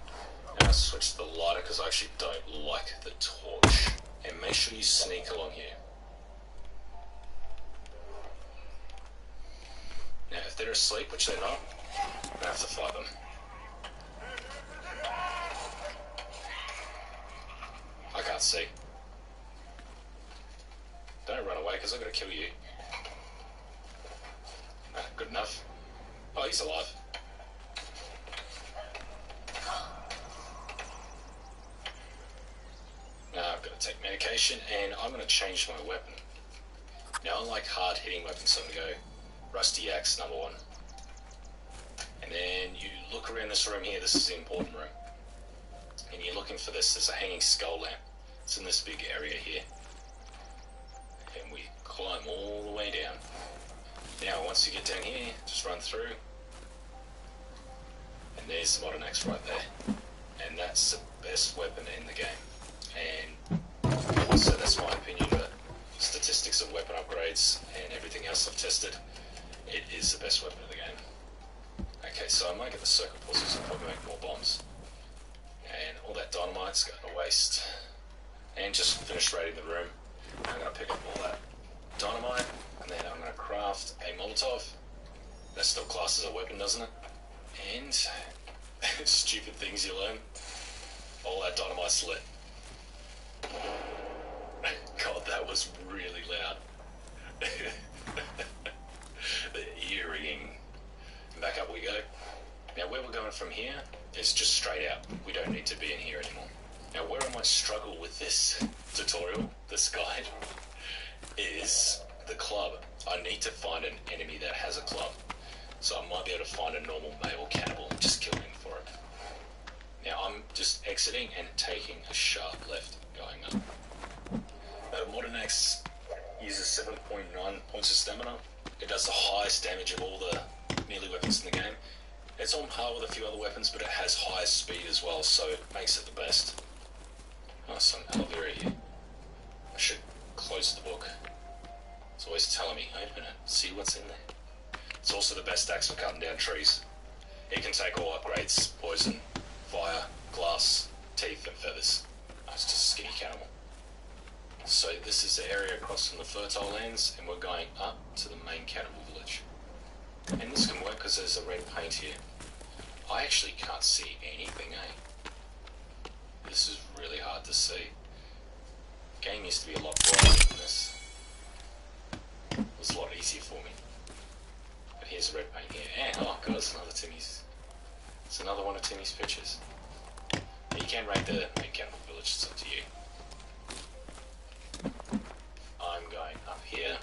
Now I'll switch to the lighter because I actually don't like the torch. And make sure you sneak along here. Now if they're asleep, which they're not, I'm going to have to fight them. I can't see. Don't run away because I'm going to kill you. Good enough. Oh, he's alive. Now I've got to take medication and I'm going to change my weapon. Now I like hard hitting weapons, so I'm going to go Rusty Axe number 1. And then you look around this room here, this is the important room. And you're looking for this, there's a hanging skull lamp. It's in this big area here. And we climb all the way down. Now once you get down here, just run through. And there's the modern axe right there. And that's the best weapon in the game. And so dynamite's going to waste. And just finished raiding the room. I'm going to pick up all that dynamite, and then I'm going to craft a Molotov. That still classes a weapon, doesn't it? And stupid things you learn. All that dynamite's lit. God, that was really loud. The earring. Back up we go. Now where we're going from here is just straight out. We don't need to be in here anymore. Now where I might struggle with this tutorial, this guide, is the club. I need to find an enemy that has a club. So I might be able to find a normal male cannibal and just kill him for it. Now I'm just exiting and taking a sharp left going up. Now the Modern Axe uses 7.9 points of stamina. It does the highest damage of all the melee weapons in the game. It's on par with a few other weapons, but it has higher speed as well, so it makes it the best. Oh, some aloe vera here. I should close the book. It's always telling me, open it, see what's in there. It's also the best axe for cutting down trees. It can take all upgrades: poison, fire, glass, teeth, and feathers. Oh, it's just a skinny cannibal. So this is the area across from the fertile lands, and we're going up to the main cannibal village. And this can work because there's a red paint here. I actually can't see anything, eh? This is really hard to see. The game used to be a lot brighter than this. It was a lot easier for me. But here's the red paint here. And, oh god, it's another Timmy's. It's another one of Timmy's pictures. You can rate the main cannibal village, it's up to you. I'm going up here,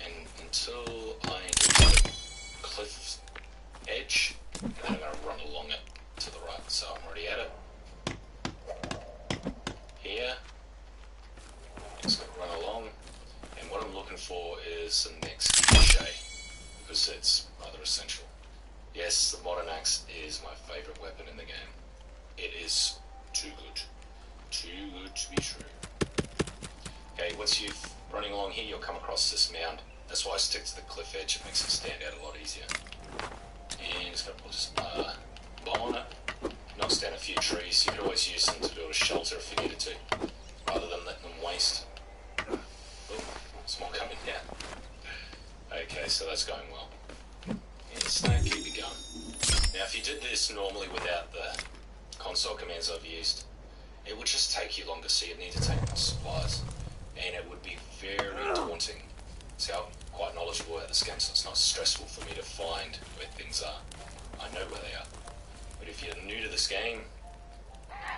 and until I enter the cliff edge, and then I'm going to run along it to the right, so I'm already at it. Here, just going to run along, and what I'm looking for is the next cliche, because it's rather essential. Yes, the Modern Axe is my favourite weapon in the game. It is too good to be true. Okay, once you're running along here, you'll come across this mound. That's why I stick to the cliff edge. It makes it stand out a lot easier. And just going to put this bomb on it. Knocks down a few trees. You could always use them to build a shelter if you needed to, rather than letting them waste. Oh, there's more coming down. Okay, so that's going well. And snake, keep it going. Now, if you did this normally without the console commands I've used, it would just take you longer, so you'd need to take supplies. And it would be very daunting. See, I'm quite knowledgeable about this game, so it's not stressful for me to find where things are. I know where they are. But if you're new to this game,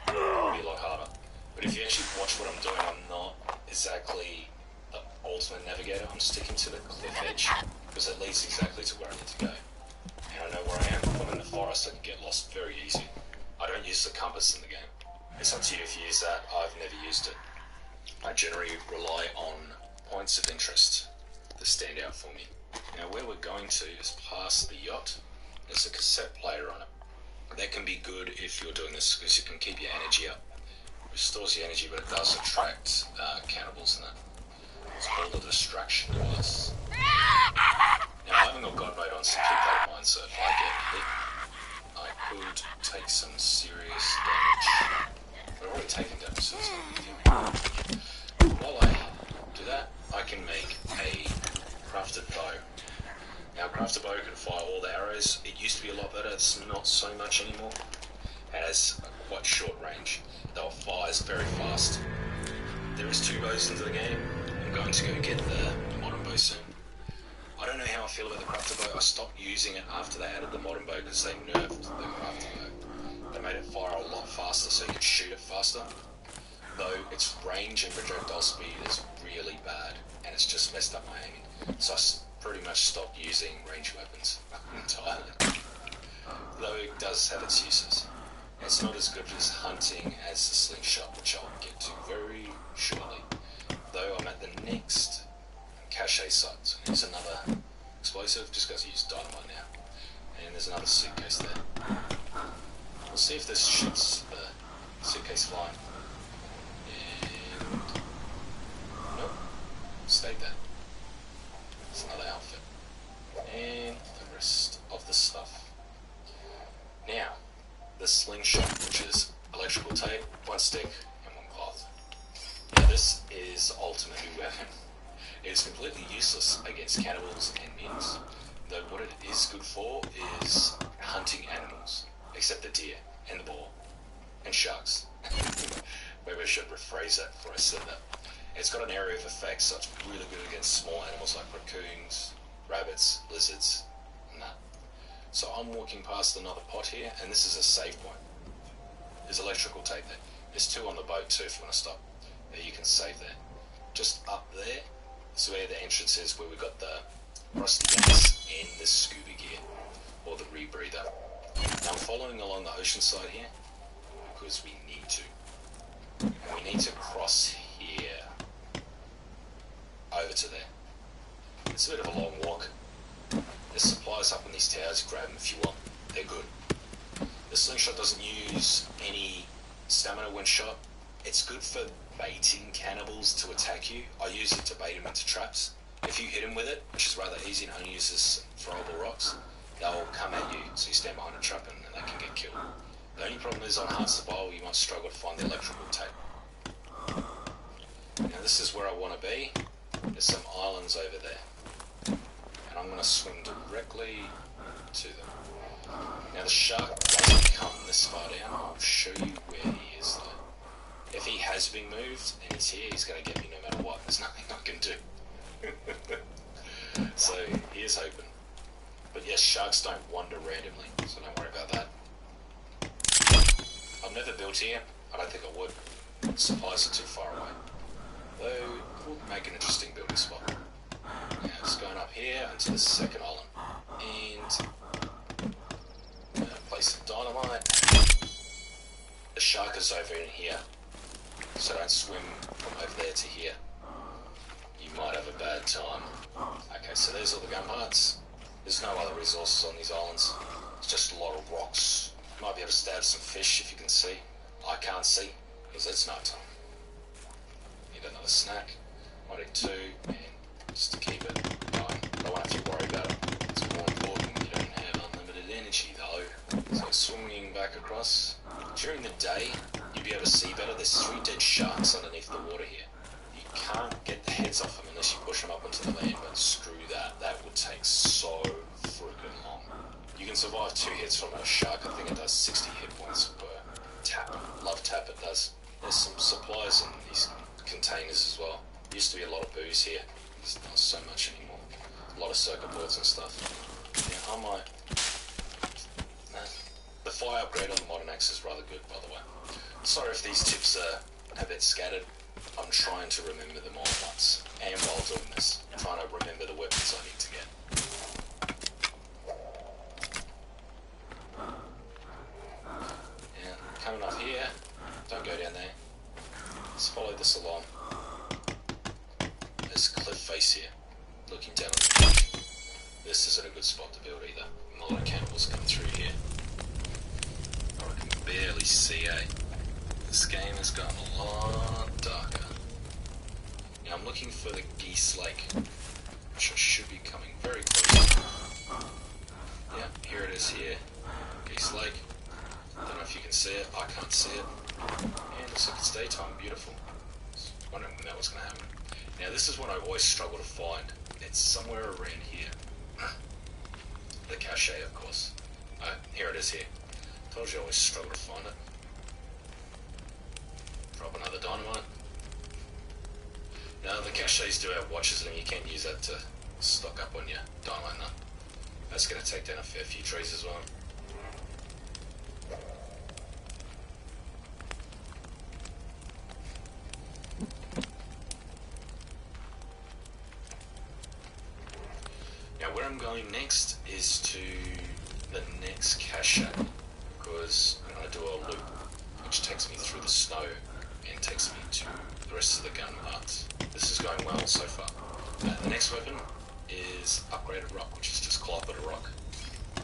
it'll be a lot harder. But if you actually watch what I'm doing, I'm not exactly the ultimate navigator. I'm sticking to the cliff edge, because it leads exactly to where I need to go. And I know where I am. If I'm in the forest, I can get lost very easy. I don't use the compass in the game. It's up to you if you use that. I've never used it. I generally rely on points of interest that stand out for me. Now where we're going to is past the yacht. There's a cassette player on it. That can be good if you're doing this because you can keep your energy up. It restores your energy, but it does attract cannibals in it. It's called a distraction device. Now I haven't got God mode on, so keep that in mind, so if I get hit, I could take some serious damage. I've already taken damage, so it's not a big deal. While I do that, I can make a crafted bow. Now, crafted bow can fire all the arrows. It used to be a lot better, it's not so much anymore. It has a quite short range, though it fires very fast. There is 2 bows into the game. I'm going to go get the modern bow soon. I don't know how I feel about the crafted bow. I stopped using it after they added the modern bow because they nerfed the crafted bow. They made it fire a lot faster so you could shoot it faster. Though its range and projectile speed is really bad, and it's just messed up my aiming. So I pretty much stopped using range weapons entirely. Though it does have its uses. It's not as good as hunting as the slingshot, which I'll get to very shortly. Though I'm at the next cache site. So here's another explosive, just because I use dynamite now. And there's another suitcase there. We'll see if this shoots the suitcase flying. And nope, stayed there. It's another outfit. And the rest of the stuff. Now, the slingshot, which is electrical tape. Once stick and one cloth. Now this is the ultimate new weapon. It is completely useless against cannibals and mutants, though what it is good for is hunting animals, except the deer and the boar and sharks. Maybe I should rephrase that before I said that. It's got an area of effect, so it's really good against small animals like raccoons, rabbits, lizards, and that. So I'm walking past another pot here, and this is a save point. There's electrical tape there. There's 2 on the boat too if you want to stop. There you can save there. Just up there is where the entrance is, where we've got the rusty gas and the scuba gear, or the rebreather. Now I'm following along the ocean side here, because we need to. And we need to cross here, over to there. It's a bit of a long walk. There's supplies up in these towers, grab them if you want. They're good. The slingshot doesn't use any stamina when shot. It's good for baiting cannibals to attack you. I use it to bait them into traps. If you hit them with it, which is rather easy and only uses throwable rocks, they'll come at you, so you stand behind a trap and they can get killed. The only problem is on hard survival you might struggle to find the electrical tape. Now this is where I want to be. There's some islands over there, and I'm going to swim directly to them. Now the shark doesn't come this far down. I'll show you where he is though. If he has been moved and he's here, he's going to get me no matter what. There's nothing I can do. So here's hoping. But yes, sharks don't wander randomly, so don't worry about that. I've never built here. I don't think I would. Supplies are too far away. Though it would make an interesting building spot. Now just going up here onto the second island. And place the dynamite. The shark is over in here. So don't swim from over there to here. You might have a bad time. Okay, so there's all the gun parts. There's no other resources on these islands. It's just a lot of rocks. You might be able to stab some fish if you can see. I can't see, because it's night time. Need another snack. Might need 2, and just to keep it going. Don't want to have to worry about it. It's more important you don't have unlimited energy though. So swimming back across. During the day, you'll be able to see better. There's 3 dead sharks underneath the water here. You can't get the heads off them unless you push them up onto the land, but screw that. That would take so freaking long. You can survive 2 hits from a shark. I think it does 60 hit points per tap. Love tap it does. There's some supplies in these containers as well. Used to be a lot of booze here. There's not so much anymore. A lot of circuit boards and stuff. Yeah, I might... The fire upgrade on the modern axe is rather good, by the way. Sorry if these tips are a bit scattered. I'm trying to remember them all at once. And while doing this, I'm trying to remember the weapons I need to get. Yeah, coming up here. Don't go down there. Let's follow this along. There's a cliff face here, looking down on the beach. This isn't a good spot to build either. A lot of cannibals come through here. I can barely see, eh? This game has gotten a lot darker. Now I'm looking for the Geese Lake, which I should be coming very close to. Yeah, here it is here. Geese Lake. Don't know if you can see it. I can't see it. And looks like it's daytime. Beautiful. Just wondering when that was going to happen. Now this is what I always struggle to find. It's somewhere around here. The cache, of course. Here it is here. Told you I always struggle to find it. Drop another dynamite. Now the caches do have watches in them. You can use that to stock up on your dynamite now. That's going to take down a fair few trees as well. Now where I'm going next is to the next cache, because I'm going to do a loop which takes me through the snow and takes me to the rest of the gun parts. This is going well so far. The next weapon is upgraded rock, which is just clobbered rock.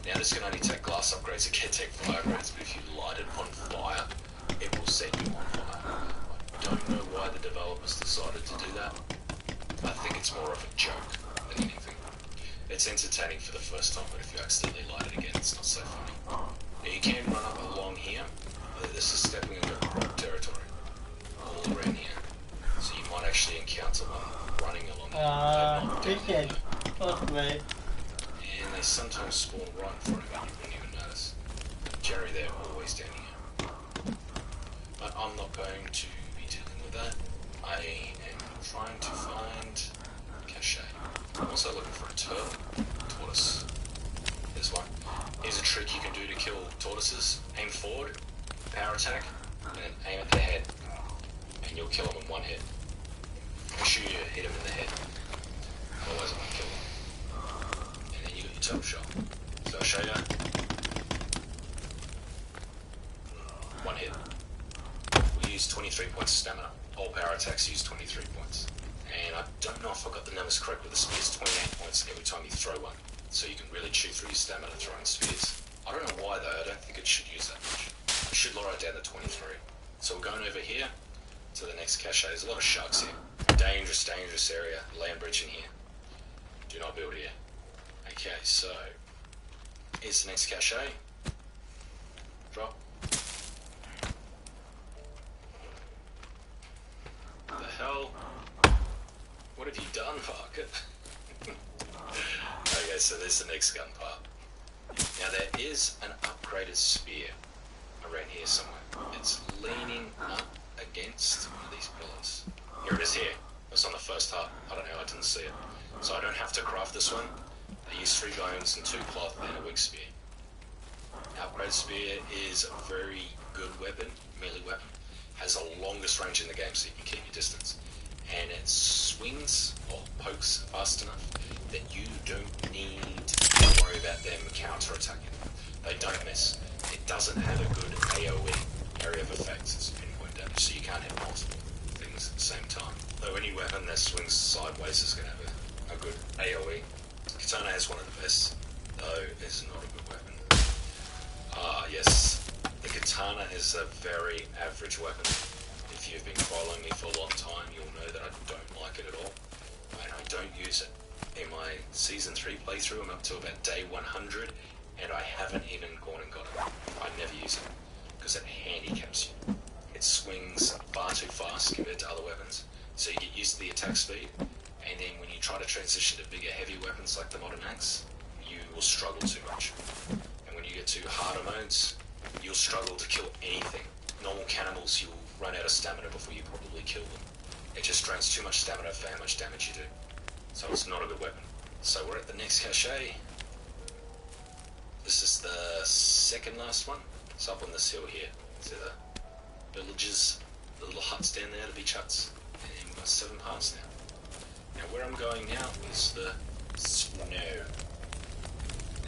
Now this can only take glass upgrades, it can't take fire upgrades, but if you light it on fire, it will set you on fire. I don't know why the developers decided to do that. I think it's more of a joke than anything. It's entertaining for the first time, but if you accidentally light it again, it's not so funny. Now you can run up along here. This is stepping into rock territory. Dickhead. Fuck me. And they sometimes spawn right in front of you, you wouldn't even notice. Generally, they're always down here. But I'm not going to be dealing with that. I am trying to find cache. I'm also looking for a turtle. Tortoise. This one. Here's a trick you can do to kill tortoises. Aim forward, power attack, and then aim at their head. And you'll kill them in one hit. Make sure you hit them in the head. Otherwise I won't kill them. And then you got your turtle shot. So I'll show you. One hit. We use 23 points of stamina. All power attacks use 23 points. And I don't know if I got the numbers correct, but the spear's 28 points every time you throw one. So you can really chew through your stamina throwing spears. I don't know why though, I don't think it should use that much. It should lower it down to 23. So we're going over here to the next cache. There's a lot of sharks here. Dangerous, dangerous area. Land bridge in here. Do not build here. Okay, so here's the next cache. Drop. What the hell? What have you done, Parker? Okay, so there's the next gun part. Now there is an upgraded spear around here somewhere. It's leaning up against one of these pillars. Here it is here. It's on the first hut. I don't know, I didn't see it. So I don't have to craft this one. I use 3 bones and 2 cloth and a weak spear. Upgraded spear is a very good weapon, melee weapon. Has the longest range in the game so you can keep your distance. And it swings or pokes fast enough that you don't need to worry about them counter-attacking. They don't miss. It doesn't have a good AoE, area of effect, it's pinpoint damage, so you can't hit multiple things at the same time. Though any weapon that swings sideways is going to have a good AoE. Katana has one of the best, though it's not a good weapon. Ah, yes. The katana is a very average weapon. If you've been following me for a long time, you'll know that I don't like it at all. And I don't use it. In my Season 3 playthrough, I'm up to about day 100, and I haven't even gone and got it. I never use it, because it handicaps you. It swings far too fast compared to other weapons, so you get used to the attack speed, and then when you try to transition to bigger, heavy weapons like the modern axe, you will struggle too much. And when you get to harder modes, you'll struggle to kill anything. Normal cannibals, you'll run out of stamina before you probably kill them. It just drains too much stamina for how much damage you do. So it's not a good weapon. So we're at the next cache. This is the second last one. It's up on this hill here. See the villages, the little huts down there, the beach huts. And we've got 7 parts now. Now where I'm going now is the snow.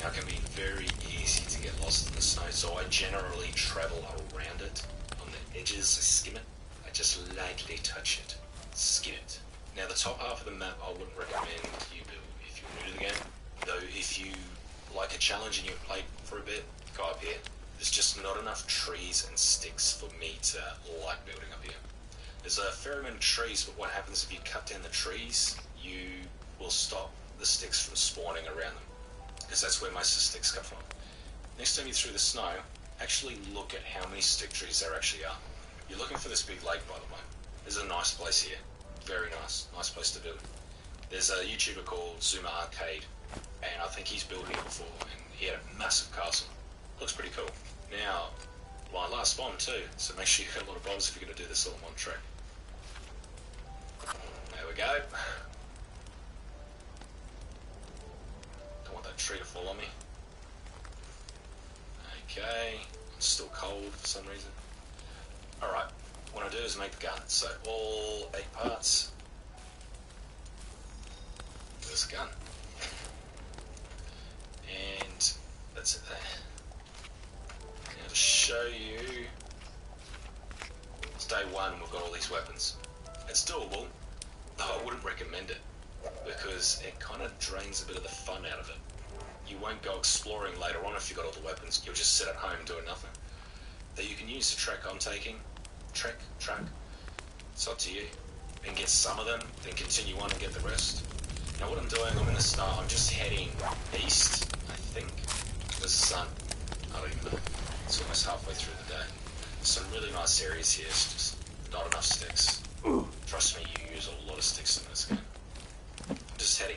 Now it can be very easy to get lost in the snow, so I generally travel around it. On the edges, I skim it. I just lightly touch it. Skim it. Now the top half of the map I wouldn't recommend you build if you're new to the game. Though if you like a challenge and you've played for a bit, go up here. There's just not enough trees and sticks for me to like building up here. There's a fair amount of trees, but what happens if you cut down the trees, you will stop the sticks from spawning around them. Because that's where most of the sticks come from. Next time you're through the snow, actually look at how many stick trees there actually are. You're looking for this big lake, by the way. There's a nice place here. Very nice. Nice place to build. There's a YouTuber called Zuma Arcade, and I think he's built here before, and he had a massive castle. Looks pretty cool. Now, my last bomb too, so make sure you got a lot of bombs if you're going to do this all in one track. There we go. Don't want that tree to fall on me. Okay, it's still cold for some reason. Alright, what I do is make the gun. So all 8 parts. This gun. And that's it there. Now to show you, it's day 1 and we've got all these weapons. It's doable, though I wouldn't recommend it, because it kind of drains a bit of the fun out of it. You won't go exploring later on if you've got all the weapons, you'll just sit at home doing nothing. Though you can use the track I'm taking, track, it's up to you. And get some of them, then continue on and get the rest. Now what I'm doing, I'm in the start, I'm just heading east, I think. There's the sun, I don't even know. It's almost halfway through the day. Some really nice areas here, it's just not enough sticks. Trust me, you use a lot of sticks in this game. I'm just heading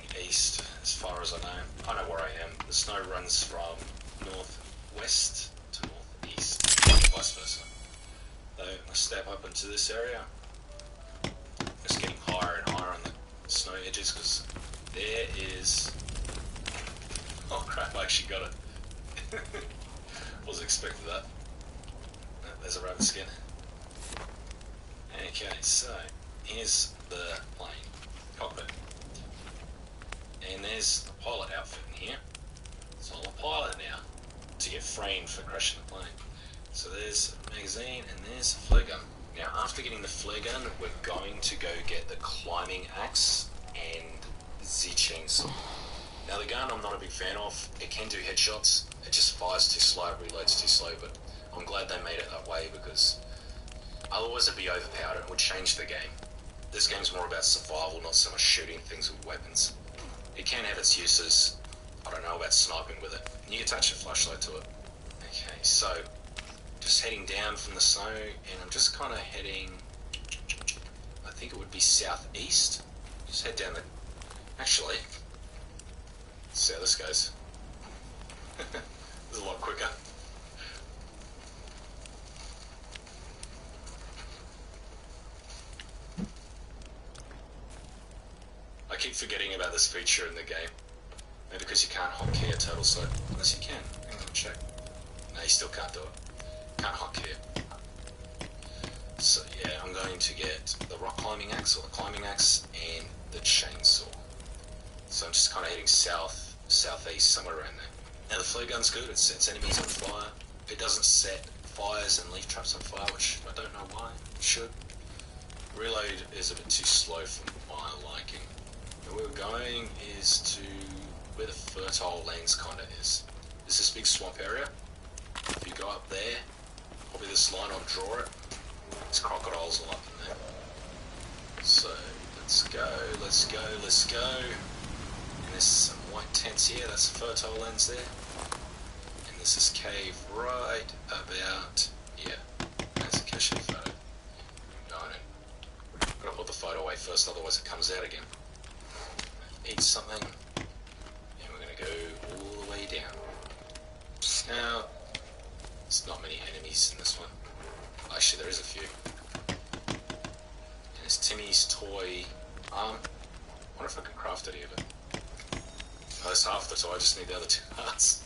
snow edges, because there is... Oh crap, I actually got it. Wasn't expecting that. Oh, there's a rabbit skin. Okay, so here's the plane cockpit. And there's the pilot outfit in here. So I'm a pilot now to get framed for crashing the plane. So there's a magazine and there's a flare gun. Now after getting the flare gun, we're going to go get the climbing axe and the chainsaw. Now the gun I'm not a big fan of. It can do headshots. It just fires too slow, it reloads too slow, but I'm glad they made it that way because otherwise it'd be overpowered and it would change the game. This game's more about survival, not so much shooting things with weapons. It can have its uses. I don't know about sniping with it. You can attach a flashlight to it. Okay, so just heading down from the snow, and I'm just kind of heading, I think it would be southeast. Just head down the, actually, let's see how this goes. This is a lot quicker. I keep forgetting about this feature in the game. Maybe because you can't hotkey a turtle, so unless you can. Hang on, check. No, you still can't do it. Can't hotkey it. So yeah, I'm going to get the rock climbing axe, or the climbing axe, and the chainsaw. So I'm just kind of heading south, southeast, somewhere around there. Now the flare gun's good. It sets enemies on fire. It doesn't set fires and leaf traps on fire, which I don't know why. It should. Reload is a bit too slow for my liking. And where we're going is to where the fertile lands kind of is. There's this big swamp area. If you go up there, probably this line, I'll draw it. There's crocodiles all up in there. So let's go, let's go, let's go. And there's some white tents here. That's the fertile lands there. And there's this cave right about here. There's a cache photo. Going in. Gotta put the photo away first, otherwise it comes out again. Eat something, and we're going to go all the way down. Now, there's not many enemies in this one. Actually, there is a few. And there's Timmy's toy arm. I wonder if I can craft any of it. Oh, that's half the toy, I just need the other two parts.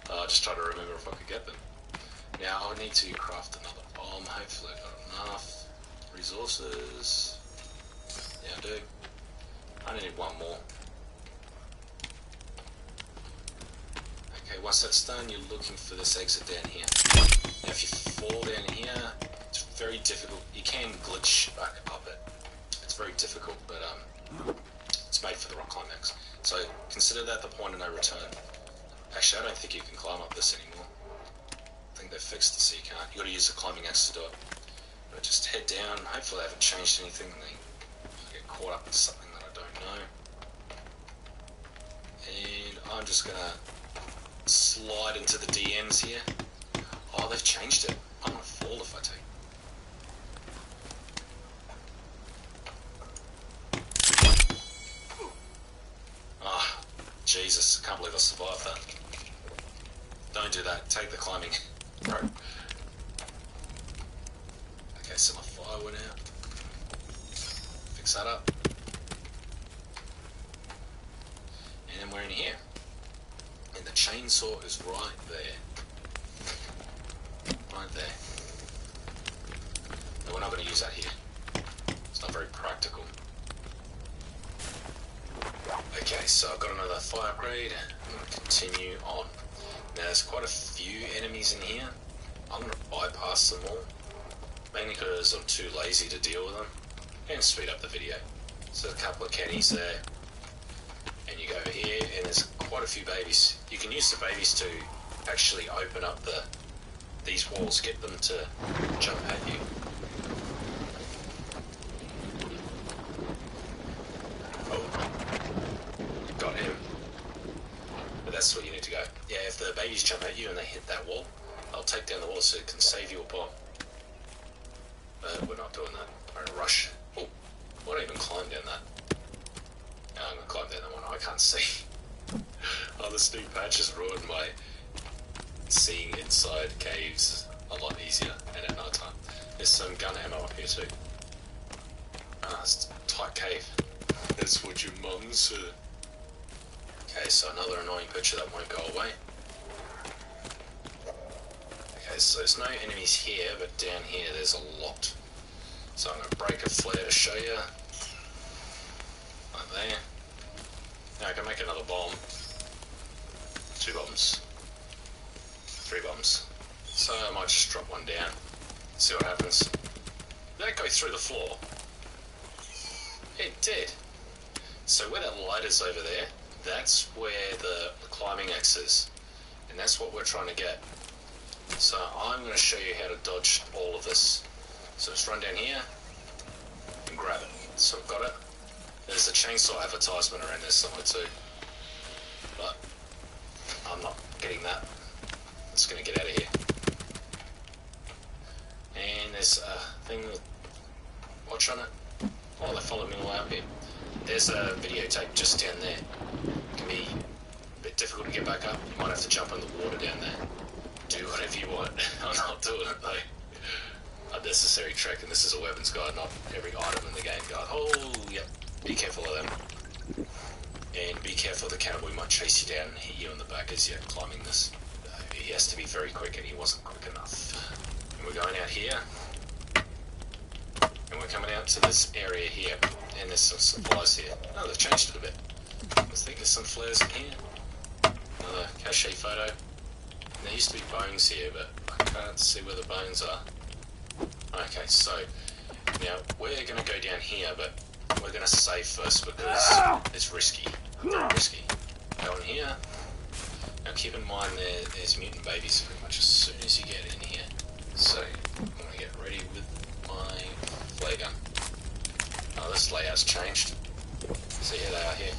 I'll just try to remember if I could get them. Now, I need to craft another bomb. Hopefully I've got enough resources. Yeah, I do. I need one more. Okay, once that's done, you're looking for this exit down here. Now, if you fall down here, it's very difficult. You can glitch back up it. It's very difficult, but it's made for the rock climax. So consider that the point of no return. Actually, I don't think you can climb up this anymore. I think they've fixed it so you can't. You got to use the climbing axe to do it. But just head down. Hopefully, they haven't changed anything. And they get caught up with something that I don't know. And I'm just gonna slide into the DMs here. Oh, they've changed it. I'm gonna fall if I take. Ah, Jesus, I can't believe I survived that. Don't do that. Take the climbing rope. Okay, so my fire went out. Fix that up. And then we're in here. And the chainsaw is right there. Right there. No, we're not going to use that here. It's not very practical. Okay, so I've got another fire upgrade. I'm going to continue on. Now there's quite a few enemies in here. I'm going to bypass them all. Mainly because I'm too lazy to deal with them. And speed up the video. So a couple of caddies there. And you go over here and there's quite a few babies. You can use the babies to actually open up these walls, get them to jump at you. Oh, got him. But that's where you need to go. Yeah, if the babies jump at you and they hit that wall, they'll take down the wall so it can save you a bomb. But we're not doing that. We're in a rush. Oh, I won't even climb down that. No, I'm going to climb down that one. I can't see. Oh, this new patch has ruined my seeing inside caves a lot easier and at night time. There's some gun ammo up here too. Ah, it's a tight cave. That's what your mum said. Okay, so another annoying picture that won't go away. Okay, so there's no enemies here, but down here there's a lot. So I'm going to break a flare to show you. Like there. Now I can make another bomb. 2 bombs. 3 bombs. So I might just drop one down. See what happens. Did that go through the floor? It did. So where that light is over there, that's where the climbing axe is. And that's what we're trying to get. So I'm going to show you how to dodge all of this. So just run down here and grab it. So I've got it. There's a chainsaw advertisement around there somewhere too. But I'm not getting that. I'm just going to get out of here. And there's a thing with watch on it. Oh, they followed me all out here. There's a videotape just down there. It can be a bit difficult to get back up. You might have to jump in the water down there. Do whatever you want. I'm not doing it though. Unnecessary trick, and this is a weapons guide, not every item in the game guide. Oh, yep. Be careful of them. And be careful, the cannibal might chase you down and hit you in the back as you're climbing this. He has to be very quick, and he wasn't quick enough. And we're going out here. And we're coming out to this area here. And there's some supplies here. Oh, they've changed it a bit. I think there's some flares in here. Another cache photo. And there used to be bones here, but I can't see where the bones are. Okay, so now we're going to go down here, but we're going to save first because it's risky. Very risky. Go in here. Now keep in mind there's mutant babies pretty much as soon as you get in here. So I'm going to get ready with my flare gun. Oh, this layout's changed. See, here they are here.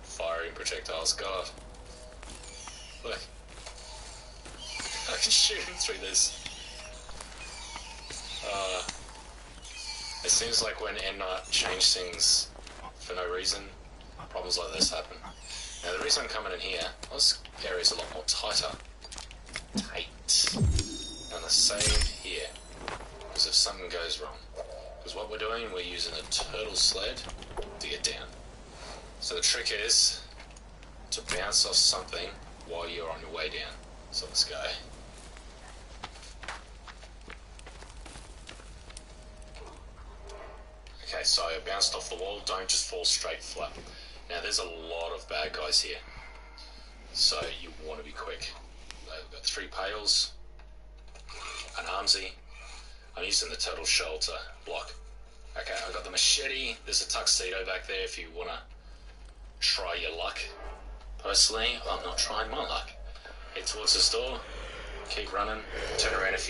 Firing projectiles, God. Look. I can shoot him through this. It seems like when N Night changed things for no reason, problems like this happen. Now the reason I'm coming in here, this area's a lot more tighter. Tight. I'm gonna save here, because if something goes wrong. Because what we're doing, we're using a turtle sled to get down. So the trick is to bounce off something while you're on your way down. So let's go. Okay, so I bounced off the wall, don't just fall straight flat. Now there's a lot of bad guys here, so you want to be quick. I've got 3 pails, an armsy. I'm using the turtle shell to block. Okay, I've got the machete, there's a tuxedo back there if you want to try your luck. Personally, I'm not trying my luck. Head towards this door, keep running, turn around if you need